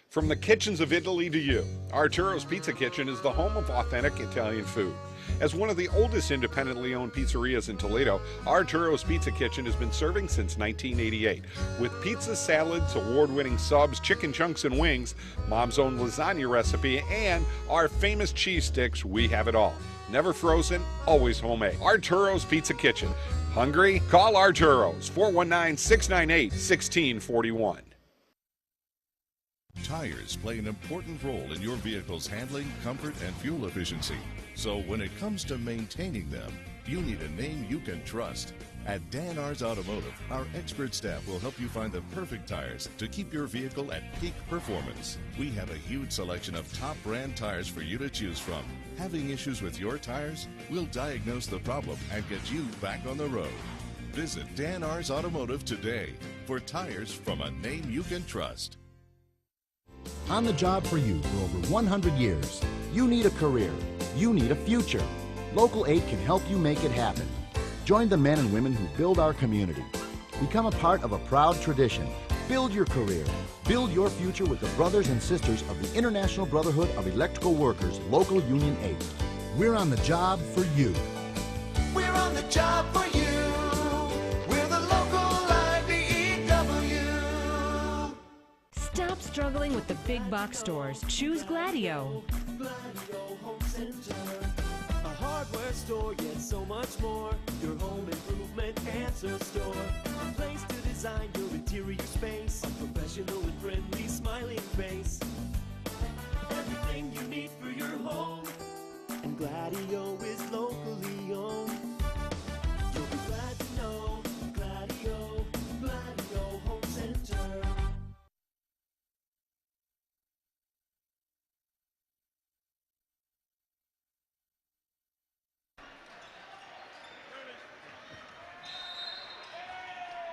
Speaker 4: From the kitchens of Italy to you, Arturo's Pizza Kitchen is the home of authentic Italian food. As one of the oldest independently owned pizzerias in Toledo, Arturo's Pizza Kitchen has been serving since 1988. With pizza, salads, award-winning subs, chicken chunks and wings, Mom's own lasagna recipe, and our famous cheese sticks, we have it all. Never frozen, always homemade. Arturo's Pizza Kitchen. Hungry? Call Arturo's, 419-698-1641.
Speaker 6: Tires play an important role in your vehicle's handling, comfort, and fuel efficiency. So when it comes to maintaining them, you need a name you can trust. At Dan Ars Automotive, our expert staff will help you find the perfect tires to keep your vehicle at peak performance. We have a huge selection of top brand tires for you to choose from. Having issues with your tires? We'll diagnose the problem and get you back on the road. Visit Dan Ars Automotive today for tires from a name you can trust.
Speaker 7: On the job for you for over 100 years. You need a career. You need a future. Local 8 can help you make it happen. Join the men and women who build our community. Become a part of a proud tradition. Build your career. Build your future with the brothers and sisters of the International Brotherhood of Electrical Workers, Local Union 8. We're on the job for you.
Speaker 8: We're on the job for you. We're the local IBEW.
Speaker 9: Stop struggling with the big box stores. Choose Gladio.
Speaker 8: Gladio Home Center. A hardware store, yet so much more. Your home improvement answer store. A place to design your interior space. A professional and friendly smiling face. Everything you need for your home. And Gladio is locally owned. You'll be glad to know Gladio Home Center.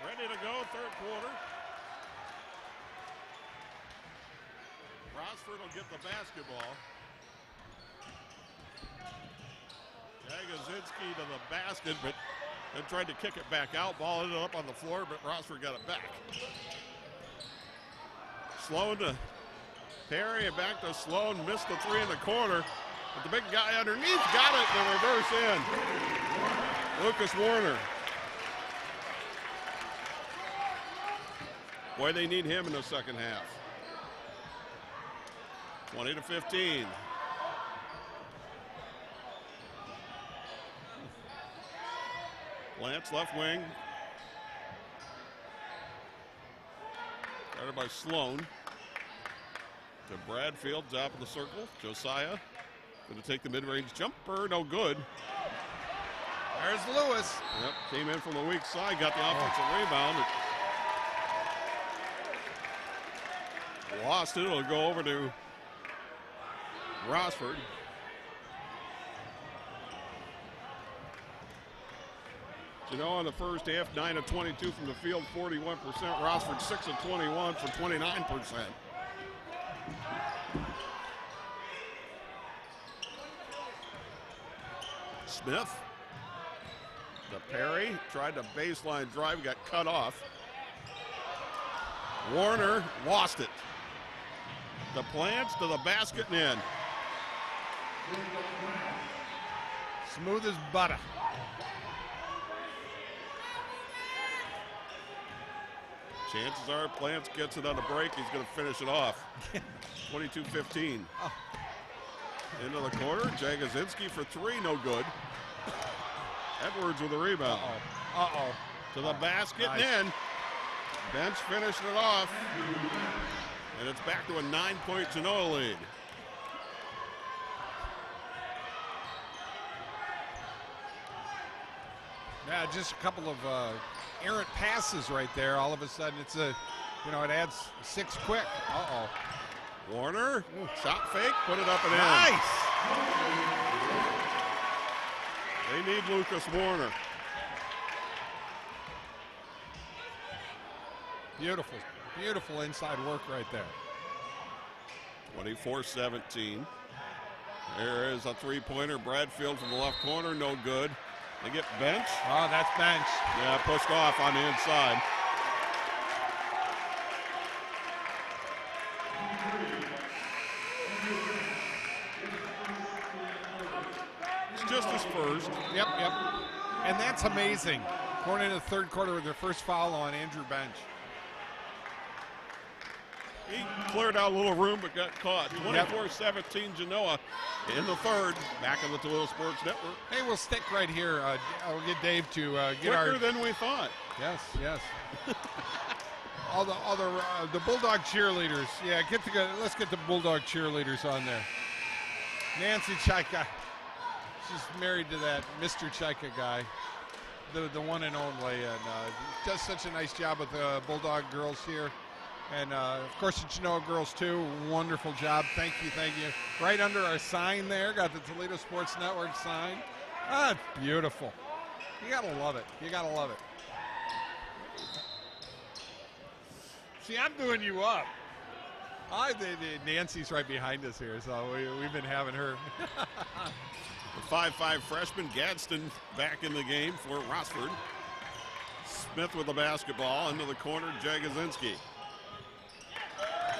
Speaker 1: Ready to go, third quarter. Rossford will get the basketball. Jagozinski to the basket, but then tried to kick it back out. Ball ended up on the floor, but Rossford got it back. Sloan to Perry, and back to Sloan. Missed the three in the corner, but the big guy underneath got it in the reverse end. Lucas Warner. Boy, they need him in the second half. 20-15. Lance left wing. Guarded by Sloan. To Bradfield, top of the circle. Josiah going to take the mid-range jumper. No good.
Speaker 2: There's Lewis.
Speaker 1: Yep, came in from the weak side, got the offensive rebound. Lost it. It'll go over to Rossford. Genoa in the first half, 9 of 22 from the field, 41%. Rossford 6 of 21 for 29%. Smith to Perry, tried to baseline drive, got cut off. Warner lost it. The Plants to the basket and in.
Speaker 2: Smooth as butter.
Speaker 1: Chances are Plants gets it on the break. He's going to finish it off. 22-15.
Speaker 2: Oh.
Speaker 1: Into the corner. Jagosinski for three, no good. Edwards with a rebound.
Speaker 2: Uh-oh.
Speaker 1: To the basket
Speaker 2: nice.
Speaker 1: and in. Bench finishing it off. And it's back to a 9-point Genoa lead.
Speaker 2: Yeah, just a couple of errant passes right there. All of a sudden, it's it adds 6 quick. Uh-oh.
Speaker 1: Warner, shot fake, put it up and in.
Speaker 2: Nice.
Speaker 1: They need Lucas Warner.
Speaker 2: Beautiful, beautiful inside work right there.
Speaker 1: 24-17. There is a three-pointer. Bradfield from the left corner, no good. They get Bench.
Speaker 2: Oh, that's Bench.
Speaker 1: Yeah, pushed off on the inside. It's just his first.
Speaker 2: Yep. And that's amazing. Going into the third quarter with their first foul on Andrew Bench.
Speaker 1: He cleared out a little room but got caught. 24-17 Genoa in the third. Back on the Toledo Sports Network.
Speaker 2: Hey, we'll stick right here. I'll get Dave to get
Speaker 1: quicker than we thought.
Speaker 2: Yes. all the Bulldog cheerleaders. Yeah, let's get the Bulldog cheerleaders on there. Nancy Chaika. She's married to that Mr. Chaika guy, the one and only, and does such a nice job with the Bulldog girls here. And, of course, the Genoa girls, too. Wonderful job. Thank you. Right under our sign there. Got the Toledo Sports Network sign. Ah, beautiful. You got to love it. See, I'm doing you up. Nancy's right behind us here, so we've been having her.
Speaker 1: The 5'5 freshman, Gadsden, back in the game for Rossford. Smith with the basketball into the corner, Jagosinski.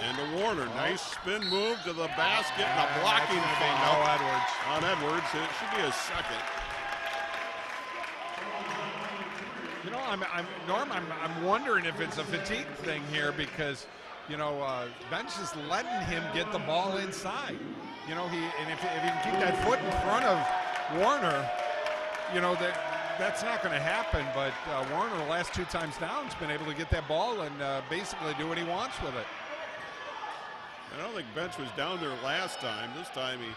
Speaker 1: And to Warner, nice spin move to the basket and a blocking foul on Edwards. It should be a second.
Speaker 2: I'm wondering if it's a fatigue thing here because, Bench is letting him get the ball inside. If he can keep that foot in front of Warner, that's not going to happen. But Warner, the last 2 times down, has been able to get that ball and basically do what he wants with it.
Speaker 1: I don't think Bench was down there last time. This time he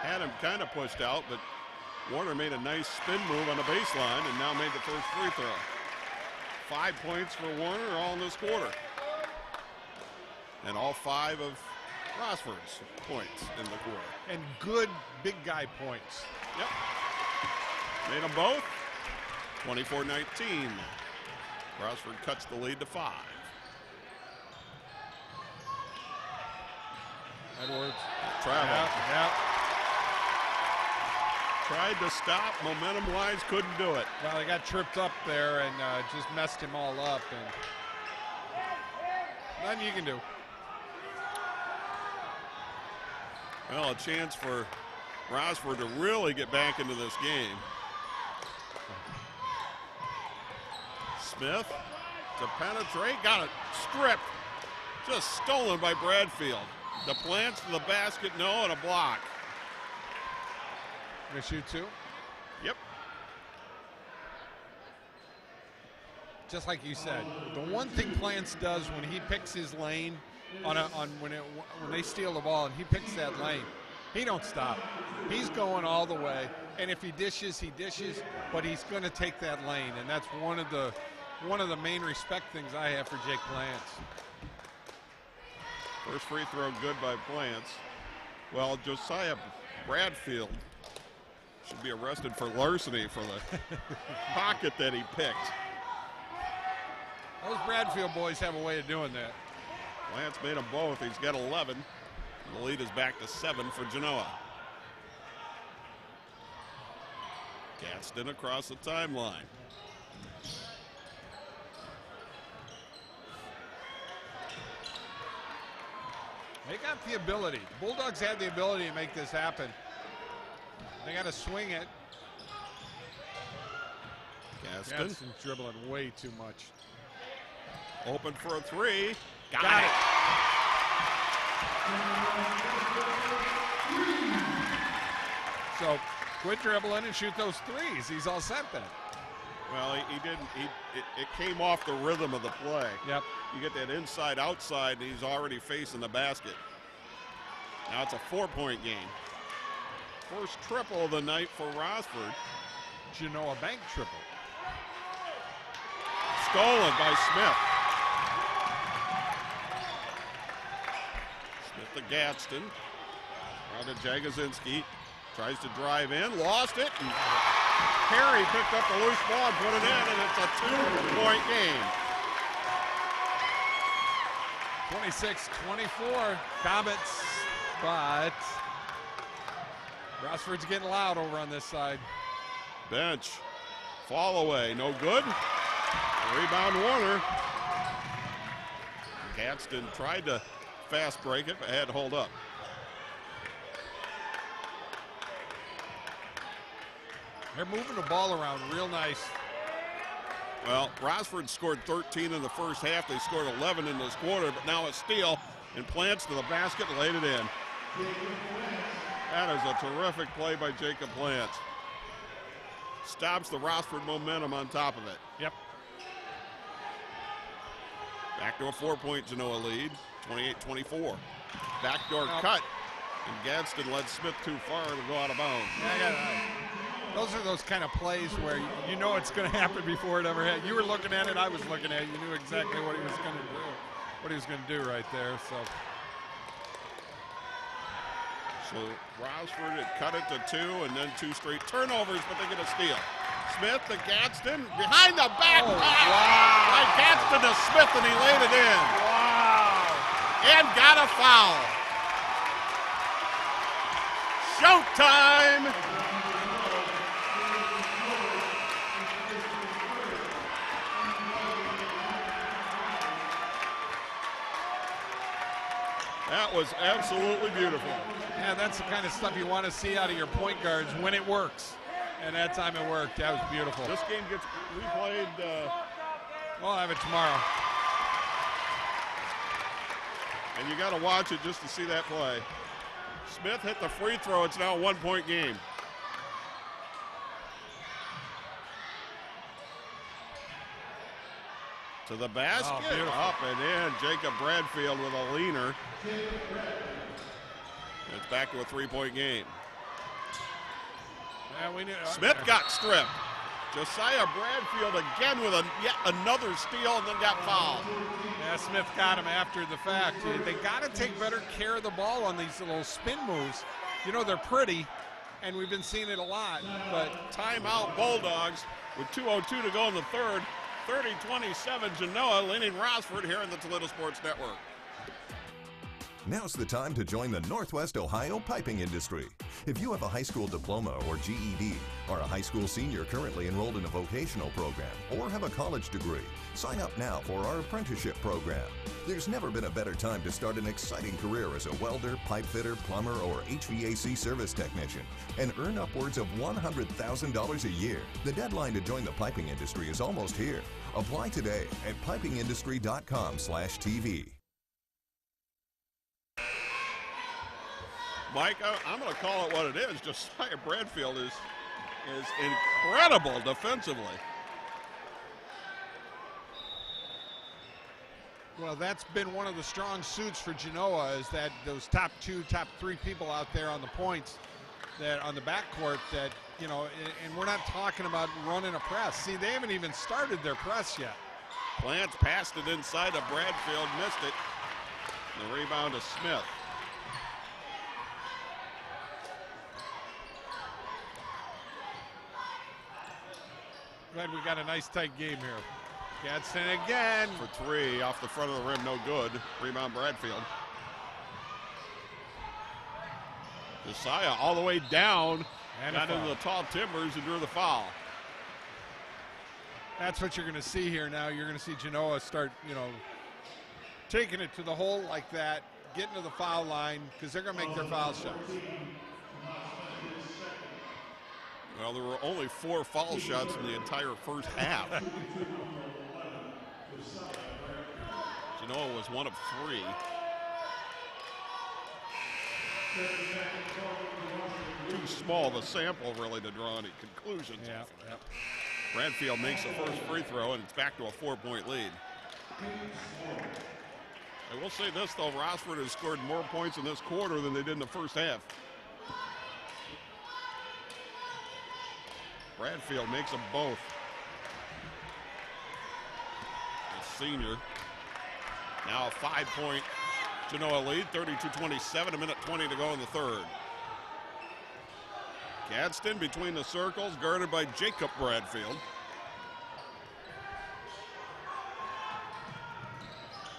Speaker 1: had him kind of pushed out, but Warner made a nice spin move on the baseline and now made the first free throw. 5 points for Warner, all in this quarter. And all 5 of Rossford's points in the quarter.
Speaker 2: And good big guy points.
Speaker 1: Yep. Made them both. 24-19. Rossford cuts the lead to 5.
Speaker 2: Edwards.
Speaker 1: Travel.
Speaker 2: Yep.
Speaker 1: Tried to stop, momentum-wise, couldn't do it.
Speaker 2: Well, he got tripped up there and just messed him all up. And nothing you can do.
Speaker 1: Well, a chance for Rossford to really get back into this game. Smith to penetrate, got it stripped. Just stolen by Bradfield. The Plants to the basket, no, and a block.
Speaker 2: Gonna shoot 2?
Speaker 1: Yep.
Speaker 2: Just like you said, the one thing Plants does when he picks his lane when they steal the ball and he picks that lane, he don't stop. He's going all the way, and if he dishes, but he's going to take that lane, and that's one of the main respect things I have for Jake Plants.
Speaker 1: First free throw good by Plants. Well, Josiah Bradfield should be arrested for larceny for the pocket that he picked.
Speaker 2: Those Bradfield boys have a way of doing that.
Speaker 1: Plants made them both. He's got 11. The lead is back to 7 for Genoa. Gadsden across the timeline.
Speaker 2: They got the ability. The Bulldogs had the ability to make this happen. They got to swing it.
Speaker 1: Gadsden's
Speaker 2: dribbling way too much.
Speaker 1: Open for a three.
Speaker 2: Got it. So quit dribbling and shoot those threes. He's all set then.
Speaker 1: Well, he didn't. It came off the rhythm of the play.
Speaker 2: Yep.
Speaker 1: You get that inside outside, and he's already facing the basket. Now it's a 4-point game. First triple of the night for Rossford.
Speaker 2: Genoa Bank triple.
Speaker 1: Stolen by Smith. Smith to Gadsden. Now to Jagosinski. Tries to drive in, lost it, and Perry picked up the loose ball and put it in, and it's a 2-point game.
Speaker 2: 26-24, Comets, but Rossford's getting loud over on this side.
Speaker 1: Bench, fall away, no good. Rebound Warner. Gadsden tried to fast break it, but had to hold up.
Speaker 2: They're moving the ball around real nice.
Speaker 1: Well, Rossford scored 13 in the first half. They scored 11 in this quarter, but now a steal, and Plants to the basket and laid it in. That is a terrific play by Jacob Plants. Stops the Rossford momentum on top of it.
Speaker 2: Yep.
Speaker 1: Back to a 4-point Genoa lead, 28-24. Backdoor cut, and Gadsden led Smith too far to go out of bounds.
Speaker 2: Those are those kind of plays where you know it's going to happen before it ever happened. You were looking at it, I was looking at it. You knew exactly what he was going to do, right there.
Speaker 1: So Rossford had cut it to 2, and then 2 straight turnovers, but they get a steal. Smith to Gadsden, behind the back. Wow. By Gadsden to Smith, and he laid it in. Wow. And got a foul. Showtime. That was absolutely beautiful.
Speaker 2: Yeah, that's the kind of stuff you want to see out of your point guards when it works. And that time it worked. That was beautiful.
Speaker 1: This game gets replayed.
Speaker 2: We'll have it tomorrow.
Speaker 1: And you got to watch it just to see that play. Smith hit the free throw. It's now a 1-point game. To the basket, up and in. Jacob Bradfield with a leaner. It's back to a 3-point game.
Speaker 2: Yeah,
Speaker 1: Smith got stripped. Josiah Bradfield again with yet another steal and then got fouled.
Speaker 2: Yeah, Smith got him after the fact. They got to take better care of the ball on these little spin moves. You know, they're pretty, and we've been seeing it a lot. But
Speaker 1: timeout Bulldogs with 2:02 to go in the third. 30-27 Genoa leading Rossford here in the Toledo Sports Network.
Speaker 6: Now's the time to join the Northwest Ohio piping industry. If you have a high school diploma or GED, are a high school senior currently enrolled in a vocational program, or have a college degree, sign up now for our apprenticeship program. There's never been a better time to start an exciting career as a welder, pipe fitter, plumber, or HVAC service technician and earn upwards of $100,000 a year. The deadline to join the piping industry is almost here. Apply today at pipingindustry.com/TV.
Speaker 1: Mike, I'm going to call it what it is. Josiah Bradfield is incredible defensively.
Speaker 2: Well, that's been one of the strong suits for Genoa, is that those top 2, top 3 people out there on the points, that on the backcourt, that, you know, and we're not talking about running a press. See, they haven't even started their press yet.
Speaker 1: Plants passed it inside to Bradfield, missed it. The rebound to Smith.
Speaker 2: Glad we got a nice tight game here. Gadsden again.
Speaker 1: For 3 off the front of the rim, no good. Rebound Bradfield. Josiah all the way down, and got into the tall timbers and drew the foul.
Speaker 2: That's what you're going to see here now. You're going to see Genoa start, you know, taking it to the hole like that, getting to the foul line, because they're going to make their foul shots.
Speaker 1: Well, there were only 4 foul shots in the entire first half. Genoa was 1 of 3. Too small of a sample, really, to draw any conclusions.
Speaker 2: Yeah.
Speaker 1: Bradfield makes the first free throw, and it's back to a 4-point lead. I will say this, though, Rossford has scored more points in this quarter than they did in the first half. Bradfield makes them both. The senior. Now a 5-point Genoa lead, 32-27, a minute 20 to go in the third. Gadsden between the circles, guarded by Jacob Bradfield.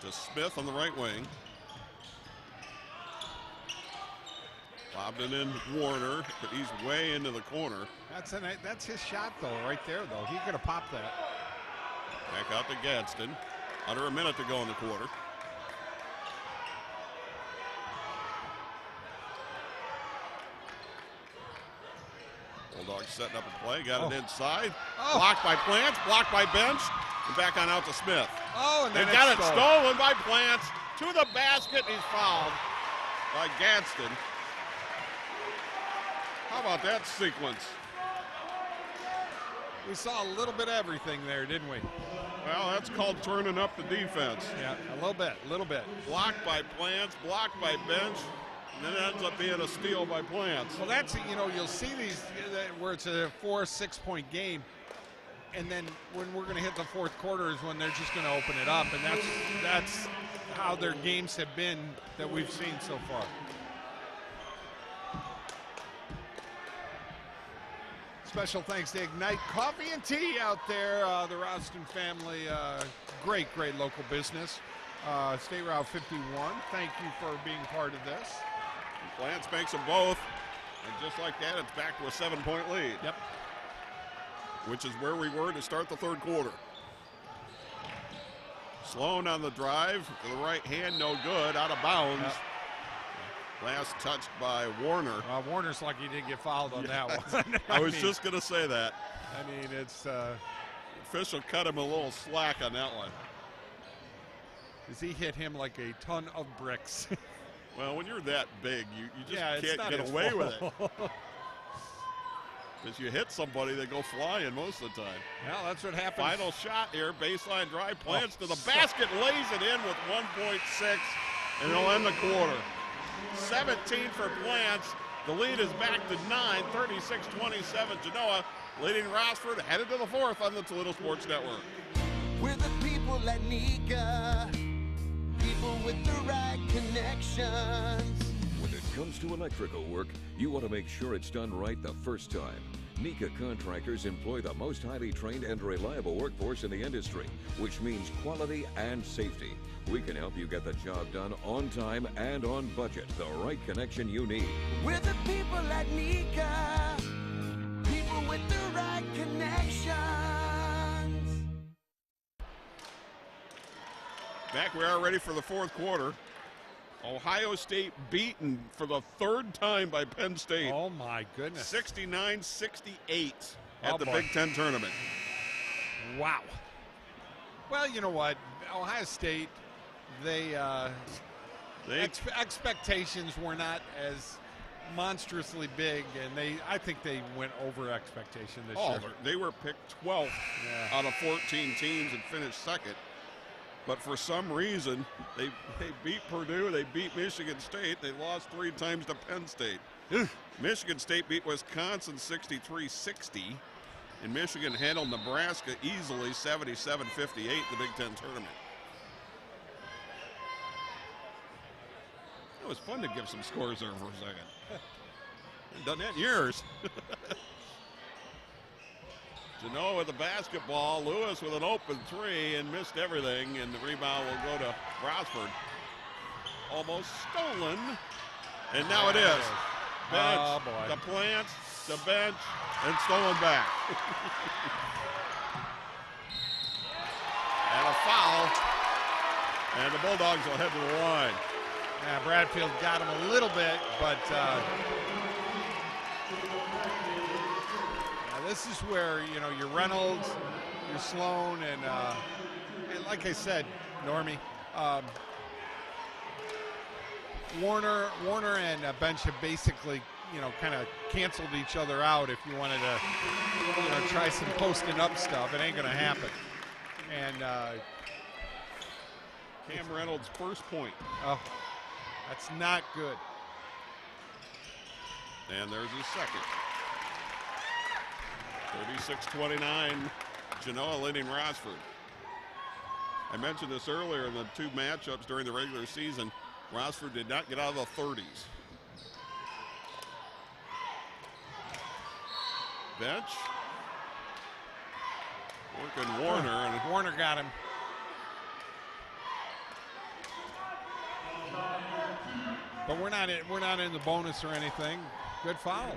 Speaker 1: To Smith on the right wing. Lobbed it in Warner, but he's way into the corner.
Speaker 2: That's his shot, though, right there, though. He could have popped that.
Speaker 1: Back out to Gadsden. Under a minute to go in the quarter. Bulldogs setting up a play, got it inside. Blocked by Plants, blocked by Bench, and back on out to Smith.
Speaker 2: And then
Speaker 1: they got it stolen by Plants to the basket. He's fouled by Gadsden. How about that sequence?
Speaker 2: We saw a little bit of everything there, didn't we?
Speaker 1: Well, that's called turning up the defense.
Speaker 2: Yeah, a little bit.
Speaker 1: Blocked by Plants, blocked by Bench, and then it ends up being a steal by Plants.
Speaker 2: Well, that's, you'll see these where it's a 4-6 point game, and then when we're going to hit the fourth quarter is when they're just going to open it up, and that's how their games have been that we've seen so far. Special thanks to Ignite Coffee and Tea out there, the Roston family, great local business. State Route 51, thank you for being part of this.
Speaker 1: Plants makes them both, and just like that, it's back to a 7-point lead.
Speaker 2: Yep.
Speaker 1: Which is where we were to start the third quarter. Sloan on the drive, to the right hand, no good, out of bounds.
Speaker 2: Yep.
Speaker 1: Last touched by Warner.
Speaker 2: Warner's lucky he didn't get fouled on that one.
Speaker 1: I was just going to say that.
Speaker 2: I mean, it's...
Speaker 1: official cut him a little slack on that one.
Speaker 2: Because he hit him like a ton of bricks.
Speaker 1: Well, when you're that big, you just can't get
Speaker 2: his
Speaker 1: away
Speaker 2: fault.
Speaker 1: with it. Because you hit somebody, they go flying most of the time.
Speaker 2: Well, that's what happens.
Speaker 1: Final shot here, baseline drive, Plants to the basket, lays it in with 1.6, and they'll end the quarter. 17 for Plants. The lead is back to 9, 36-27. Genoa leading Rossford, headed to the fourth on the Toledo Sports Network.
Speaker 8: We're the people at Nika, people with the right connections.
Speaker 10: When it comes to electrical work, you want to make sure it's done right the first time. Nika contractors employ the most highly trained and reliable workforce in the industry, which means quality and safety. We can help you get the job done on time and on budget, the right connection you need.
Speaker 8: We're the people at Nika, people with the right connections.
Speaker 1: Back we are ready for the fourth quarter. Ohio State beaten for the third time by Penn State.
Speaker 2: Oh, my goodness.
Speaker 1: 69-68 at the Big Ten tournament.
Speaker 2: Wow. Well, you know what? Ohio State, expectations were not as monstrously big, and I think they went over expectation this year.
Speaker 1: They were picked 12th out of 14 teams and finished second. But for some reason, they beat Purdue, they beat Michigan State, they lost 3 times to Penn State. Michigan State beat Wisconsin 63-60, and Michigan handled Nebraska easily 77-58 in the Big Ten tournament. It was fun to give some scores there for a second. Haven't done that in years. Genoa with the basketball. Lewis with an open 3 and missed everything, and the rebound will go to Rossford. Almost stolen, and now it is. Bench, the Plants, the Bench, and stolen back. And a foul, and the Bulldogs will head to the line.
Speaker 2: Yeah, Bradfield got him a little bit, but this is where, your Reynolds, your Sloan, and like I said, Normie, Warner and Bench have basically, kind of canceled each other out. If you wanted to, try some posting up stuff, it ain't going to happen. And
Speaker 1: Cam Reynolds' first point.
Speaker 2: Oh, that's not good.
Speaker 1: And there's his second. 36-29, Genoa leading Rossford. I mentioned this earlier in the two matchups during the regular season. Rossford did not get out of the 30s. Bench. Working Warner. And
Speaker 2: Warner got him. But we're not in the bonus or anything. Good foul.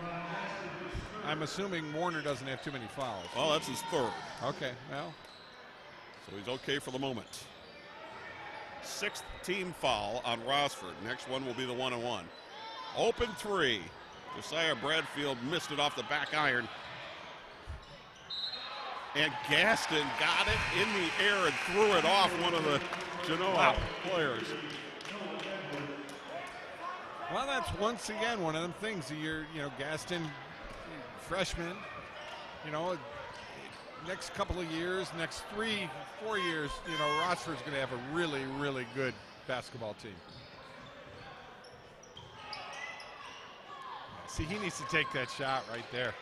Speaker 2: I'm assuming Warner doesn't have too many fouls.
Speaker 1: Well, that's his third.
Speaker 2: Okay, well.
Speaker 1: So he's okay for the moment. Sixth team foul on Rossford. Next one will be the 1-on-1. Open three. Josiah Bradfield missed it off the back iron. And Gaston got it in the air and threw it off one of the Genoa players.
Speaker 2: Well, that's once again one of them things. Gaston, freshman, next couple of years, next 3-4 years, Rossford's going to have a really, really good basketball team. See, he needs to take that shot right there.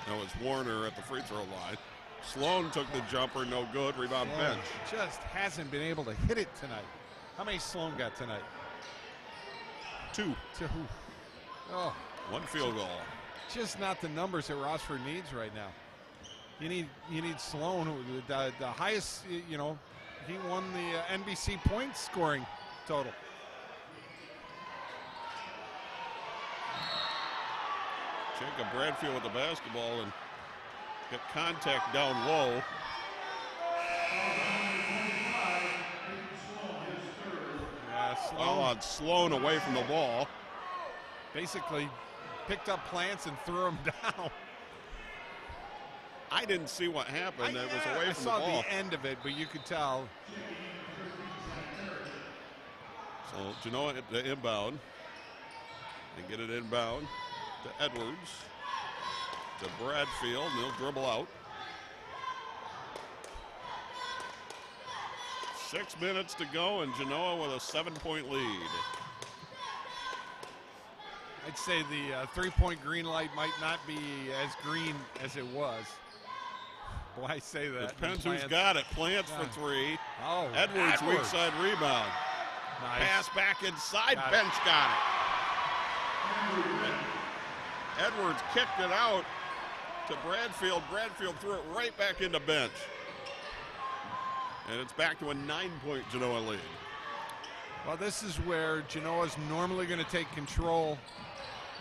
Speaker 1: That was Warner at the free throw line. Sloan took the jumper, no good. Rebound Bench.
Speaker 2: Just hasn't been able to hit it tonight. How many Sloan got tonight?
Speaker 1: Two.
Speaker 2: Oh,
Speaker 1: one field goal.
Speaker 2: Just not the numbers that Rossford needs right now. You need Sloan, who the highest. He won the NBC points scoring total.
Speaker 1: Jacob Bradfield with the basketball and get contact down low. Foul on Sloan away from the ball.
Speaker 2: Basically picked up Plants and threw him down.
Speaker 1: I didn't see what happened. It was away from the ball.
Speaker 2: I saw the end of it, but you could tell.
Speaker 1: So Genoa at the inbound. They get it inbound to Edwards. To Bradfield, and he'll dribble out. 6 minutes to go, and Genoa with a 7-point lead.
Speaker 2: I'd say the three-point green light might not be as green as it was. Boy, I say that.
Speaker 1: It's Pence who's got it. Plants for three.
Speaker 2: Oh,
Speaker 1: Edwards, weak side rebound.
Speaker 2: Nice.
Speaker 1: Pass back inside. Bench got it. Edwards kicked it out to Bradfield. Bradfield threw it right back into Bench. And it's back to a 9-point Genoa lead.
Speaker 2: Well, this is where Genoa's normally going to take control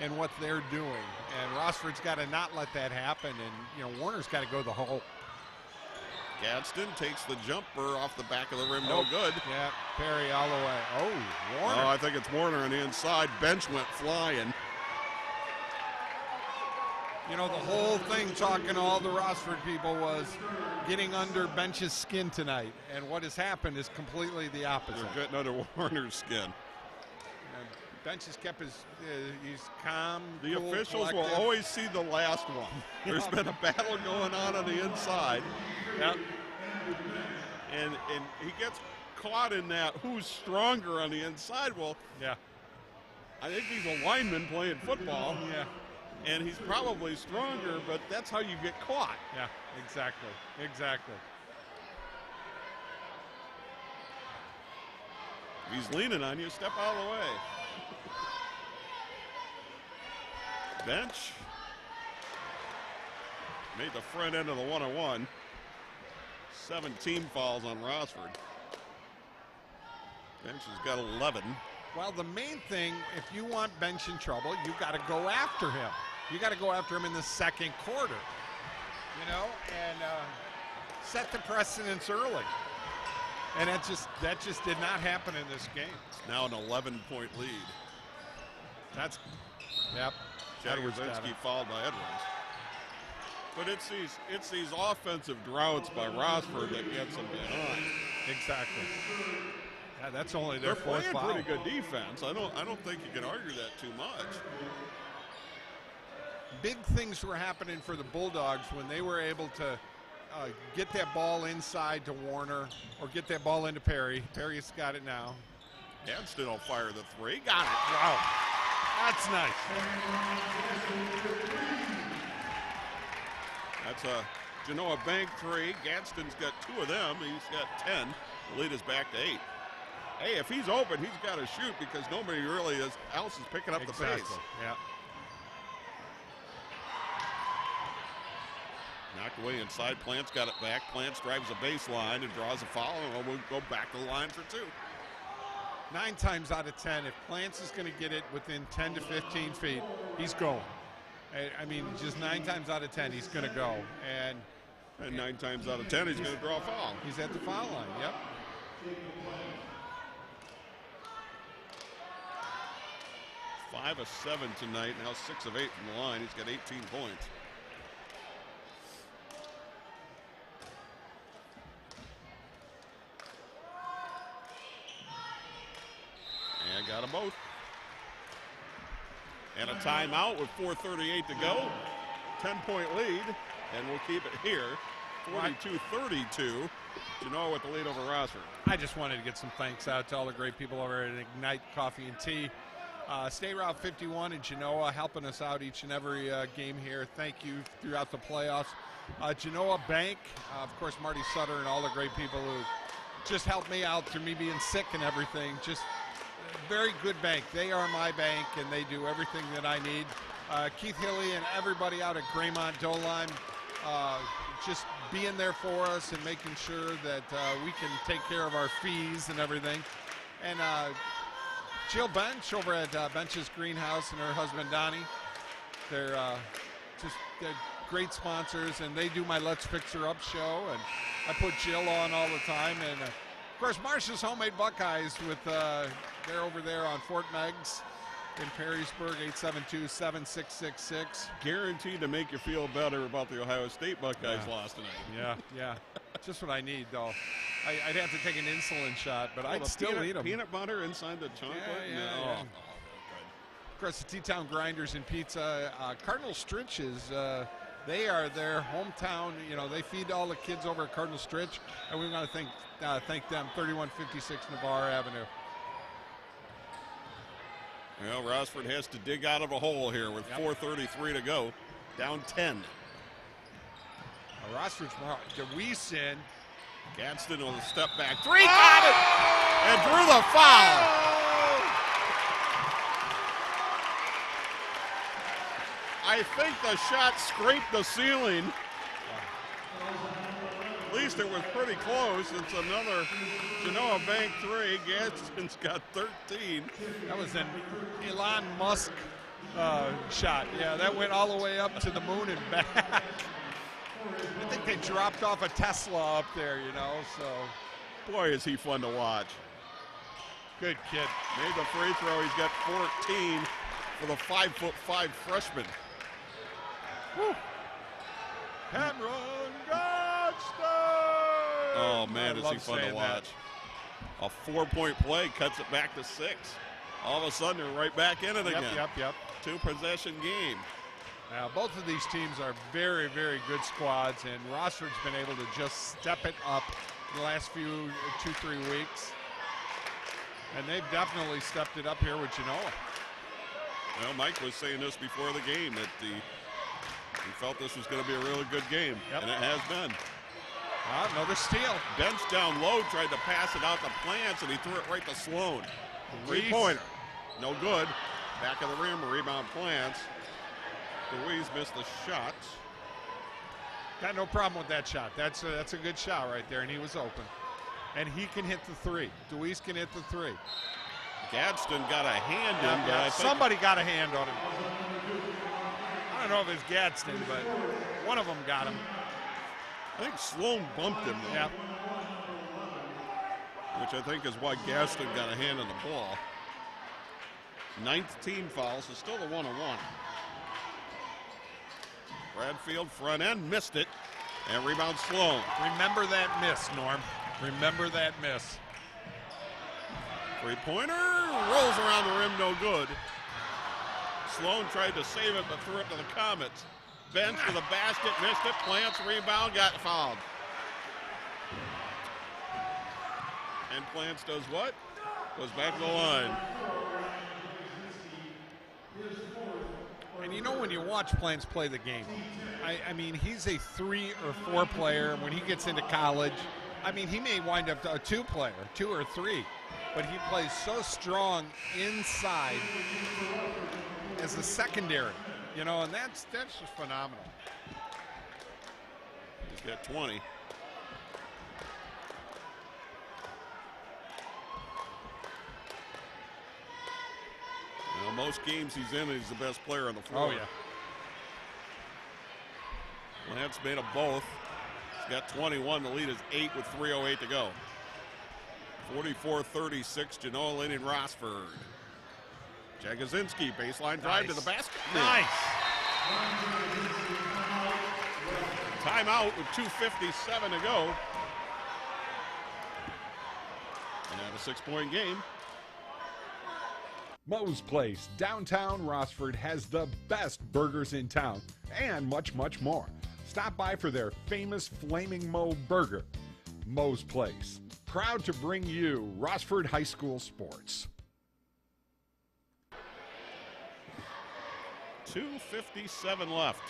Speaker 2: in what they're doing. And Rossford's got to not let that happen. And, Warner's got to go the hole.
Speaker 1: Gadsden takes the jumper off the back of the rim. No good.
Speaker 2: Yeah, Perry all the way. Oh, Warner.
Speaker 1: Oh, I think it's Warner on the inside. Bench went flying.
Speaker 2: The whole thing talking to all the Rossford people was getting under Bench's skin tonight. And what has happened is completely the opposite.
Speaker 1: They're getting under Warner's skin.
Speaker 2: And Bench has kept he's calm,
Speaker 1: The
Speaker 2: cool,
Speaker 1: officials
Speaker 2: collective.
Speaker 1: will always see the last one. There's been a battle going on the inside.
Speaker 2: Yep.
Speaker 1: And he gets caught in that who's stronger on the inside. Well,
Speaker 2: yeah.
Speaker 1: I think he's a lineman playing football.
Speaker 2: Yeah.
Speaker 1: And he's probably stronger, but that's how you get caught.
Speaker 2: Yeah, exactly.
Speaker 1: If he's leaning on you, step out of the way. Bench made the front end of the 1-on-1. 17 fouls on Rossford. Bench has got 11.
Speaker 2: Well, the main thing, if you want Bench in trouble, you got to go after him. You got to go after him in the second quarter, and set the precedence early. And that just did not happen in this game.
Speaker 1: It's now an 11-point lead.
Speaker 2: Yep.
Speaker 1: Jagodzinski fouled by Edwards. But it's these offensive droughts by Rossford that gets them behind.
Speaker 2: Exactly. Yeah, that's only their
Speaker 1: They're
Speaker 2: fourth
Speaker 1: playing
Speaker 2: foul.
Speaker 1: pretty good defense. I don't think you can argue that too much.
Speaker 2: Big things were happening for the Bulldogs when they were able to get that ball inside to Warner or get that ball into Perry. Perry's got it now.
Speaker 1: Gadsden will fire the three. Got it.
Speaker 2: Wow. That's nice.
Speaker 1: That's a Genoa Bank three. Gadsden's got 2 of them. He's got 10. The lead is back to 8. Hey, if he's open, he's got to shoot because nobody really else is picking up the pace.
Speaker 2: Yeah.
Speaker 1: Knocked away inside. Plants got it back. Plants drives a baseline and draws a foul, and we'll go back to the line for 2.
Speaker 2: 9 times out of 10, if Plants is going to get it within 10 to 15 feet, he's going. I mean, just 9 times out of 10, he's going to go. And
Speaker 1: 9 times out of 10, he's going to draw a foul.
Speaker 2: He's at the foul line, yep.
Speaker 1: Five of 7 tonight, now 6 of 8 from the line. He's got 18 points. And got them both. And a timeout with 4:38 to go. 10-point lead, and we'll keep it here. 42-32. Genoa with the lead over Rossford.
Speaker 2: I just wanted to get some thanks out to all the great people over at Ignite Coffee and Tea. State Route 51 in Genoa helping us out each and every game here. Thank you throughout the playoffs. Genoa Bank, of course, Marty Sutter and all the great people who just helped me out through me being sick and everything. Just very good bank. They are my bank, and they do everything that I need. Keith Hilly and everybody out at Graymont Dolime just being there for us and making sure that we can take care of our fees and everything. And Jill Bench over at Bench's Greenhouse and her husband Donnie. They're great sponsors, and they do my Let's Fix Her Up show, and I put Jill on all the time. And of course, Marcia's Homemade Buckeyes with they're over there on Fort Meigs in Perrysburg, 872-7666.
Speaker 1: Guaranteed to make you feel better about the Ohio State Buckeyes lost tonight.
Speaker 2: Yeah. Just what I need, though. I'd have to take an insulin shot, but I'd still eat them.
Speaker 1: Peanut butter inside the chocolate?
Speaker 2: Yeah.
Speaker 1: Oh, good.
Speaker 2: Of course, the T-Town Grinders and Pizza. Cardinal Stritches, they are their hometown. You know, they feed all the kids over at Cardinal Stritch, and we want to thank them, 3156 Navarre Avenue.
Speaker 1: Well, Rossford has to dig out of a hole here with 4:33 to go. Down 10.
Speaker 2: Rossford's DeWeese in.
Speaker 1: Gadsden on the step back. 3, got it! And drew the foul. I think the shot scraped the ceiling. At least it was pretty close. It's another Genoa Bank 3. Gadsden's got 13.
Speaker 2: That was an Elon Musk shot. Yeah, that went all the way up to the moon and back. I think they dropped off a Tesla up there, you know, so.
Speaker 1: Boy, is he fun to watch.
Speaker 2: Good kid.
Speaker 1: Made the free throw. He's got 14 for the 5'5" freshman.
Speaker 2: Woo. Cameron Gadsden!
Speaker 1: Oh, man, is he fun to watch. A 4-point play cuts it back to 6. All of a sudden, they're right back in it again.
Speaker 2: Yep.
Speaker 1: 2-possession game.
Speaker 2: Now, both of these teams are very, very good squads, and Rossford's been able to just step it up the last 2-3 weeks. And they've definitely stepped it up here with Genoa.
Speaker 1: Well, Mike was saying this before the game, that he felt this was going to be a really good game, and it has been.
Speaker 2: Another steal.
Speaker 1: Bench down low, tried to pass it out to Plants, and he threw it right to Sloan. 3-pointer. No good. Back of the rim, rebound Plants. Deweese missed the shot.
Speaker 2: Got no problem with that shot. That's a good shot right there, and he was open. And he can hit the 3. Deweese can hit the 3.
Speaker 1: Gadsden got a hand in, but I think
Speaker 2: somebody got a hand on him. I don't know if it's Gadsden, but one of them got him.
Speaker 1: I think Sloan bumped him, though.
Speaker 2: Yeah.
Speaker 1: Which I think is why Gadsden got a hand on the ball. 9th team foul, so still a 1-on-1. Bradfield front end, missed it, and rebound Sloan.
Speaker 2: Remember that miss, Norm. Remember that miss.
Speaker 1: Three-pointer rolls around the rim, no good. Sloan tried to save it, but threw it to the Comets. Bench to the basket, missed it. Plants rebound, got fouled. And Plants does what? Goes back to the line.
Speaker 2: And you know when you watch Plants play the game, I mean, he's a 3 or 4 player. When he gets into college, I mean, he may wind up a 2 player, 2 or 3. But he plays so strong inside as a secondary, you know, and that's just phenomenal.
Speaker 1: He's got 20. You know, most games he's in, he's the best player on the floor.
Speaker 2: Oh, yeah.
Speaker 1: Lance made them both. He's got 21. The lead is 8 with 3:08 to go. 44-36, Genoa leading Rossford. Jagosinski, baseline drive to the basket.
Speaker 2: Nice.
Speaker 1: Timeout with 2:57 to go. And have a 6-point game.
Speaker 4: Moe's Place, downtown Rossford, has the best burgers in town and much, much more. Stop by for their famous Flaming Moe burger. Moe's Place, proud to bring you Rossford High School sports.
Speaker 1: 2:57 left.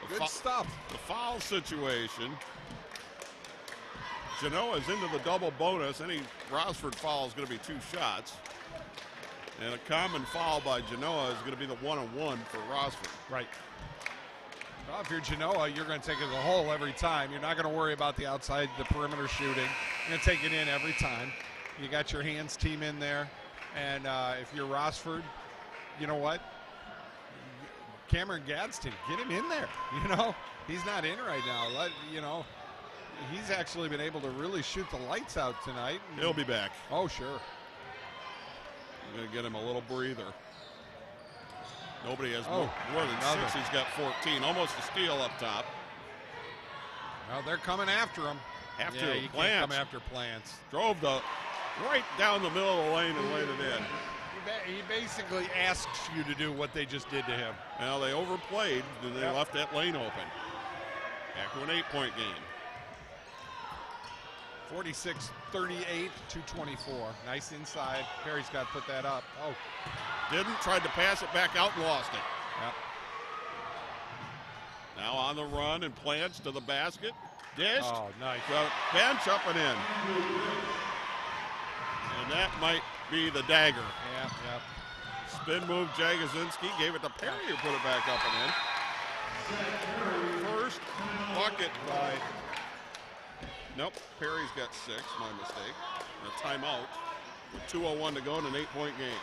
Speaker 2: Good stuff.
Speaker 1: The foul situation. Genoa's into the double bonus. Any Rossford foul is going to be 2 shots. And a common foul by Genoa is going to be the 1-on-1 for Rossford.
Speaker 2: Right. Well, if you're Genoa, you're going to take it to the hole every time. You're not going to worry about the outside, the perimeter shooting. You're going to take it in every time. You got your hands team in there. And if you're Rossford, you know what? Cameron Gadsden, get him in there. You know, he's not in right now. You know, he's actually been able to really shoot the lights out tonight.
Speaker 1: He'll be back.
Speaker 2: Oh, sure.
Speaker 1: I'm going to get him a little breather. Nobody has more than
Speaker 2: another.
Speaker 1: 6. He's got 14. Almost a steal up top.
Speaker 2: Well, they're coming after him. You can't come after Plants.
Speaker 1: Drove right down the middle of the lane and laid it in.
Speaker 2: He basically asks you to do what they just did to him.
Speaker 1: Well, they overplayed, and they left that lane open. Back to an 8-point game.
Speaker 2: 46-38, 2:24. Nice inside. Perry's got to put that up. Oh.
Speaker 1: Didn't. Tried to pass it back out and lost it.
Speaker 2: Yep.
Speaker 1: Now on the run and Plants to the basket. Dished.
Speaker 2: Oh, nice.
Speaker 1: Bench up and in. And that might be the dagger.
Speaker 2: Yep.
Speaker 1: Spin move, Jagosinski gave it to Perry who put it back up and in. First bucket by... Nope, Perry's got 6, my mistake. And a timeout with 2:01 to go in an 8-point game.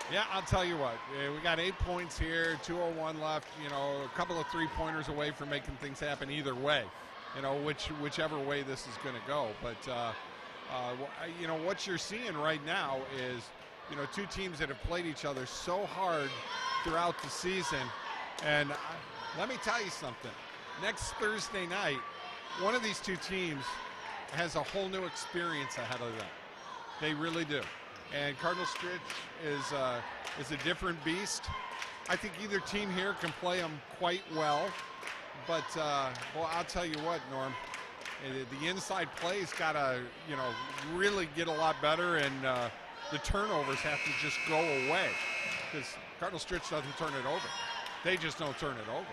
Speaker 2: Yeah, I'll tell you what. We got 8 points here, 2:01 left. You know, a couple of 3-pointers away from making things happen either way. You know, whichever way this is going to go. But, you know, what you're seeing right now is, you know, 2 teams that have played each other so hard throughout the season. And let me tell you something. Next Thursday night, one of these 2 teams has a whole new experience ahead of them. They really do. And Cardinal Stritch is a different beast. I think either team here can play them quite well. But, well, I'll tell you what, Norm. The inside play's got to, you know, really get a lot better, and the turnovers have to just go away. Because Cardinal Stritch doesn't turn it over. They just don't turn it over.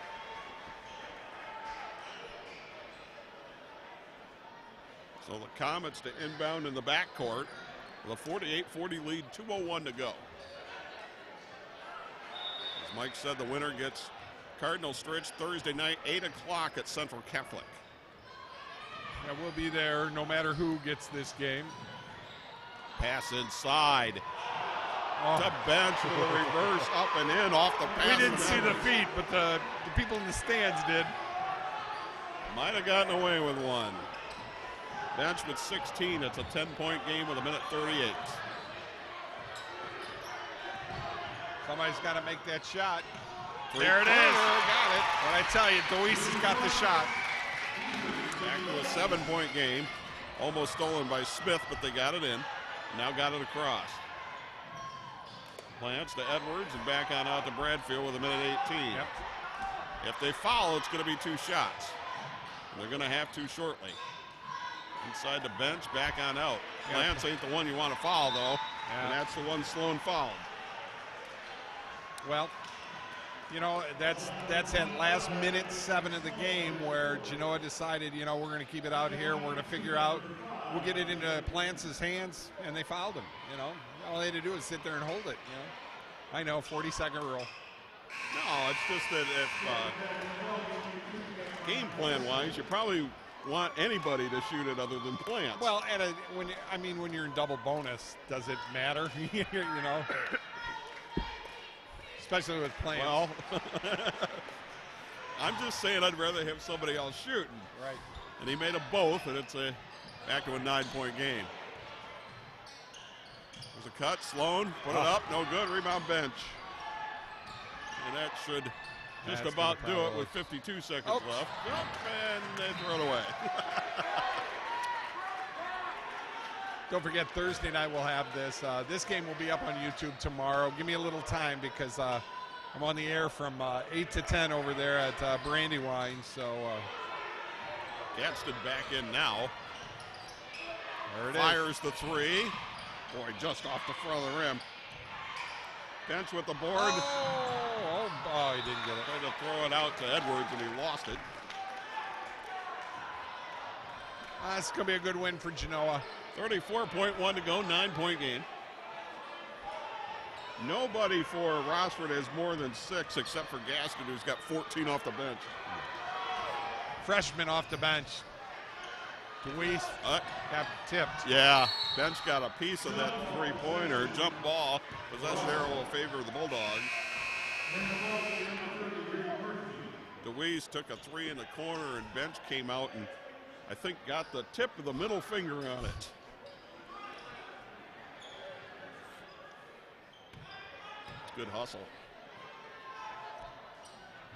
Speaker 1: So the Comets to inbound in the backcourt with a 48-40 lead, 2:01 to go. As Mike said, the winner gets Cardinal Stritch Thursday night, 8 o'clock at Central Catholic.
Speaker 2: Yeah, we'll be there no matter who gets this game.
Speaker 1: Pass inside. To Bench with a reverse up and in off the pass.
Speaker 2: We didn't see the feet, but the people in the stands did.
Speaker 1: Might have gotten away with one. Bench with 16. It's a 10-point game with 1:38.
Speaker 2: Somebody's got to make that shot. There it is. Got it. But I tell you, Deweese has got the shot.
Speaker 1: Back to a 7-point game. Almost stolen by Smith, but they got it in. Now got it across. Plants to Edwards and back on out to Bradfield with a minute 18.
Speaker 2: Yep.
Speaker 1: If they foul, it's going to be 2 shots. They're going to have to shortly. Inside the bench, back on out. Plants ain't the one you want to foul, though, and that's the one Sloan fouled.
Speaker 2: Well, you know, that's that last minute 7 of the game where Genoa decided, you know, we're going to keep it out here. We're going to figure out, we'll get it into Plants' hands, and they fouled him, you know. All they had to do is sit there and hold it, you know. I know, 40-second rule.
Speaker 1: No, it's just that if game plan-wise, you probably want anybody to shoot it other than Plants.
Speaker 2: Well, and when you're in double bonus, does it matter? You know, especially with Plants.
Speaker 1: Well, I'm just saying I'd rather have somebody else shooting.
Speaker 2: Right.
Speaker 1: And he made them both, and it's back to a 9-point game. There's a cut. Sloan put it up. No good. Rebound bench. And that should just about do it with 52 seconds left. Yep, and they throw it away.
Speaker 2: Don't forget, Thursday night we'll have this. This game will be up on YouTube tomorrow. Give me a little time because I'm on the air from 8 to 10 over there at Brandywine. So
Speaker 1: Gadsden back in now.
Speaker 2: There it
Speaker 1: Fires the 3. Boy, just off the front of the rim. Bench with the board.
Speaker 2: Oh, he didn't get it.
Speaker 1: Tried to throw it out to Edwards, and he lost it.
Speaker 2: It's going to be a good win for Genoa.
Speaker 1: 34.1 to go, 9-point game. Nobody for Rossford has more than 6 except for Gaston, who's got 14 off the bench.
Speaker 2: Freshman off the bench. Deweese got tipped.
Speaker 1: Yeah, bench got a piece of that 3-pointer. Jump ball. Possession arrow will favor the Bulldogs. Deweese took a 3 in the corner, and bench came out and I think got the tip of the middle finger on it. Good hustle.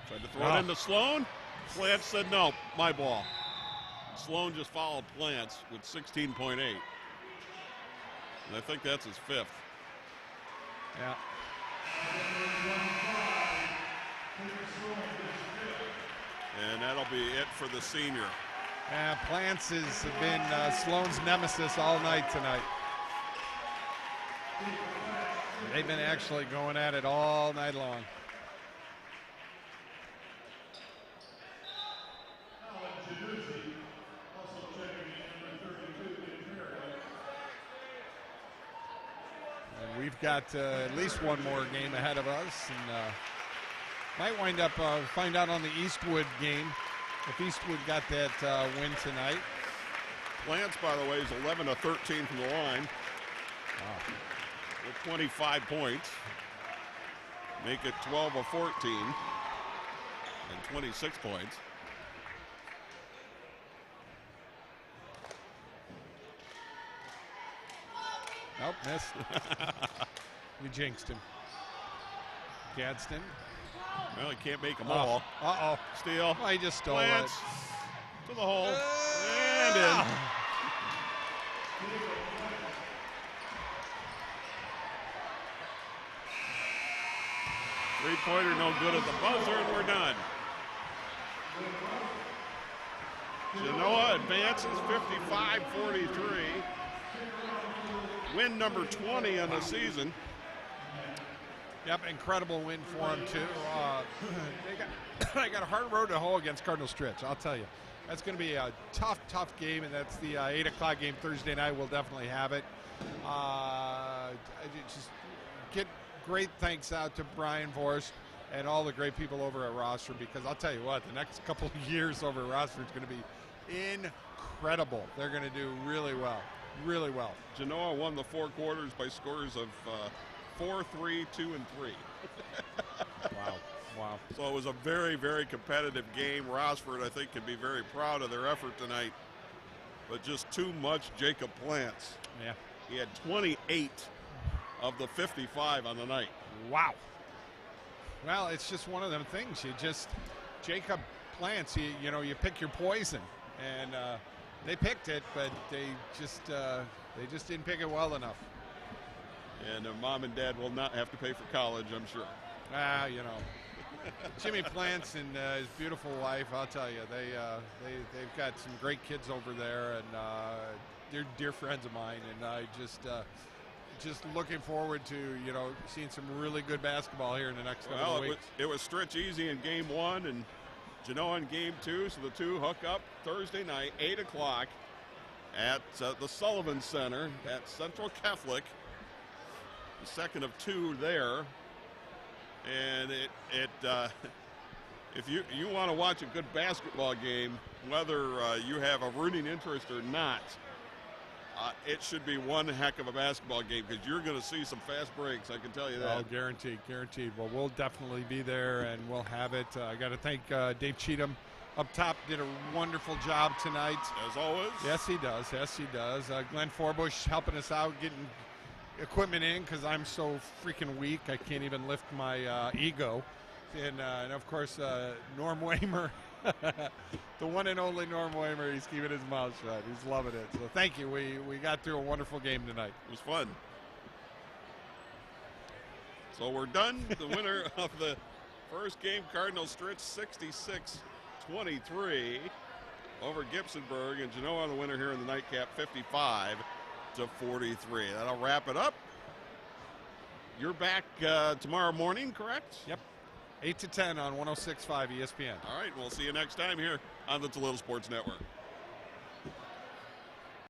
Speaker 1: Tried to throw it into Sloan. Plants said no, my ball. Sloan just followed Plants with 16.8. And I think that's his 5th.
Speaker 2: Yeah.
Speaker 1: And that'll be it for the senior.
Speaker 2: Plants has been Sloan's nemesis all night tonight. They've been actually going at it all night long. And we've got at least one more game ahead of us, and might wind up find out on the Eastwood game if Eastwood got that win tonight.
Speaker 1: Plants, by the way, is 11 of 13 from the line.
Speaker 2: Wow.
Speaker 1: With 25 points. Make it 12 of 14 and 26 points.
Speaker 2: Nope, missed. We jinxed him. Gadsden.
Speaker 1: Well, he can't make them all.
Speaker 2: Uh-oh.
Speaker 1: Steal.
Speaker 2: Well, he just stole
Speaker 1: Plants
Speaker 2: it.
Speaker 1: to the hole. And in. Three-pointer no good at the buzzer, and we're done. Genoa advances 55-43. Win number 20 on the season.
Speaker 2: Yep, incredible win for them, too. They got a hard road to hoe against Cardinal Stritch, I'll tell you. That's going to be a tough, tough game, and that's the 8 o'clock game Thursday night. We'll definitely have it. Just get great thanks out to Brian Vorst and all the great people over at Rossford, because I'll tell you what, the next couple of years over at Rossford is going to be incredible. They're going to do really well, really well.
Speaker 1: Genoa won the 4 quarters by scores of 4, 3, 2, and 3.
Speaker 2: Wow.
Speaker 1: So it was a very, very competitive game. Rossford, I think, can be very proud of their effort tonight. But just too much Jacob Plants.
Speaker 2: Yeah.
Speaker 1: He had 28 of the 55 on the night.
Speaker 2: Wow. Well, it's just one of them things. Jacob Plants, you pick your poison, and they picked it, but they just didn't pick it well enough.
Speaker 1: And mom and dad will not have to pay for college, I'm sure.
Speaker 2: Jimmy Plants and his beautiful wife, I'll tell you, they've got some great kids over there, and they're dear friends of mine, and I just looking forward to seeing some really good basketball here in the next couple of weeks.
Speaker 1: It was stretch easy in game 1 and Genoa in game 2, so the two hook up Thursday night, 8 o'clock at the Sullivan Center at Central Catholic. The second of 2 there. And if you want to watch a good basketball game, whether you have a rooting interest or not, it should be one heck of a basketball game because you're going to see some fast breaks, I can tell you that.
Speaker 2: Oh, guaranteed. Well, we'll definitely be there, and we'll have it. I got to thank Dave Cheatham up top, did a wonderful job tonight.
Speaker 1: As always.
Speaker 2: Yes, he does. Glenn Forbush helping us out, getting equipment in because I'm so freaking weak. I can't even lift my ego. And of course, Norm Waymer, the one and only Norm Waymer, he's keeping his mouth shut. He's loving it. So thank you. We got through a wonderful game tonight.
Speaker 1: It was fun. So we're done. The winner of the first game, Cardinal Stritch 66-23 over Gibsonburg, and Genoa the winner here in the nightcap 55-43. That'll wrap it up. You're back tomorrow morning, correct?
Speaker 2: Yep. 8 to 10 on 106.5 ESPN.
Speaker 1: All right, we'll see you next time here on the Toledo Sports Network.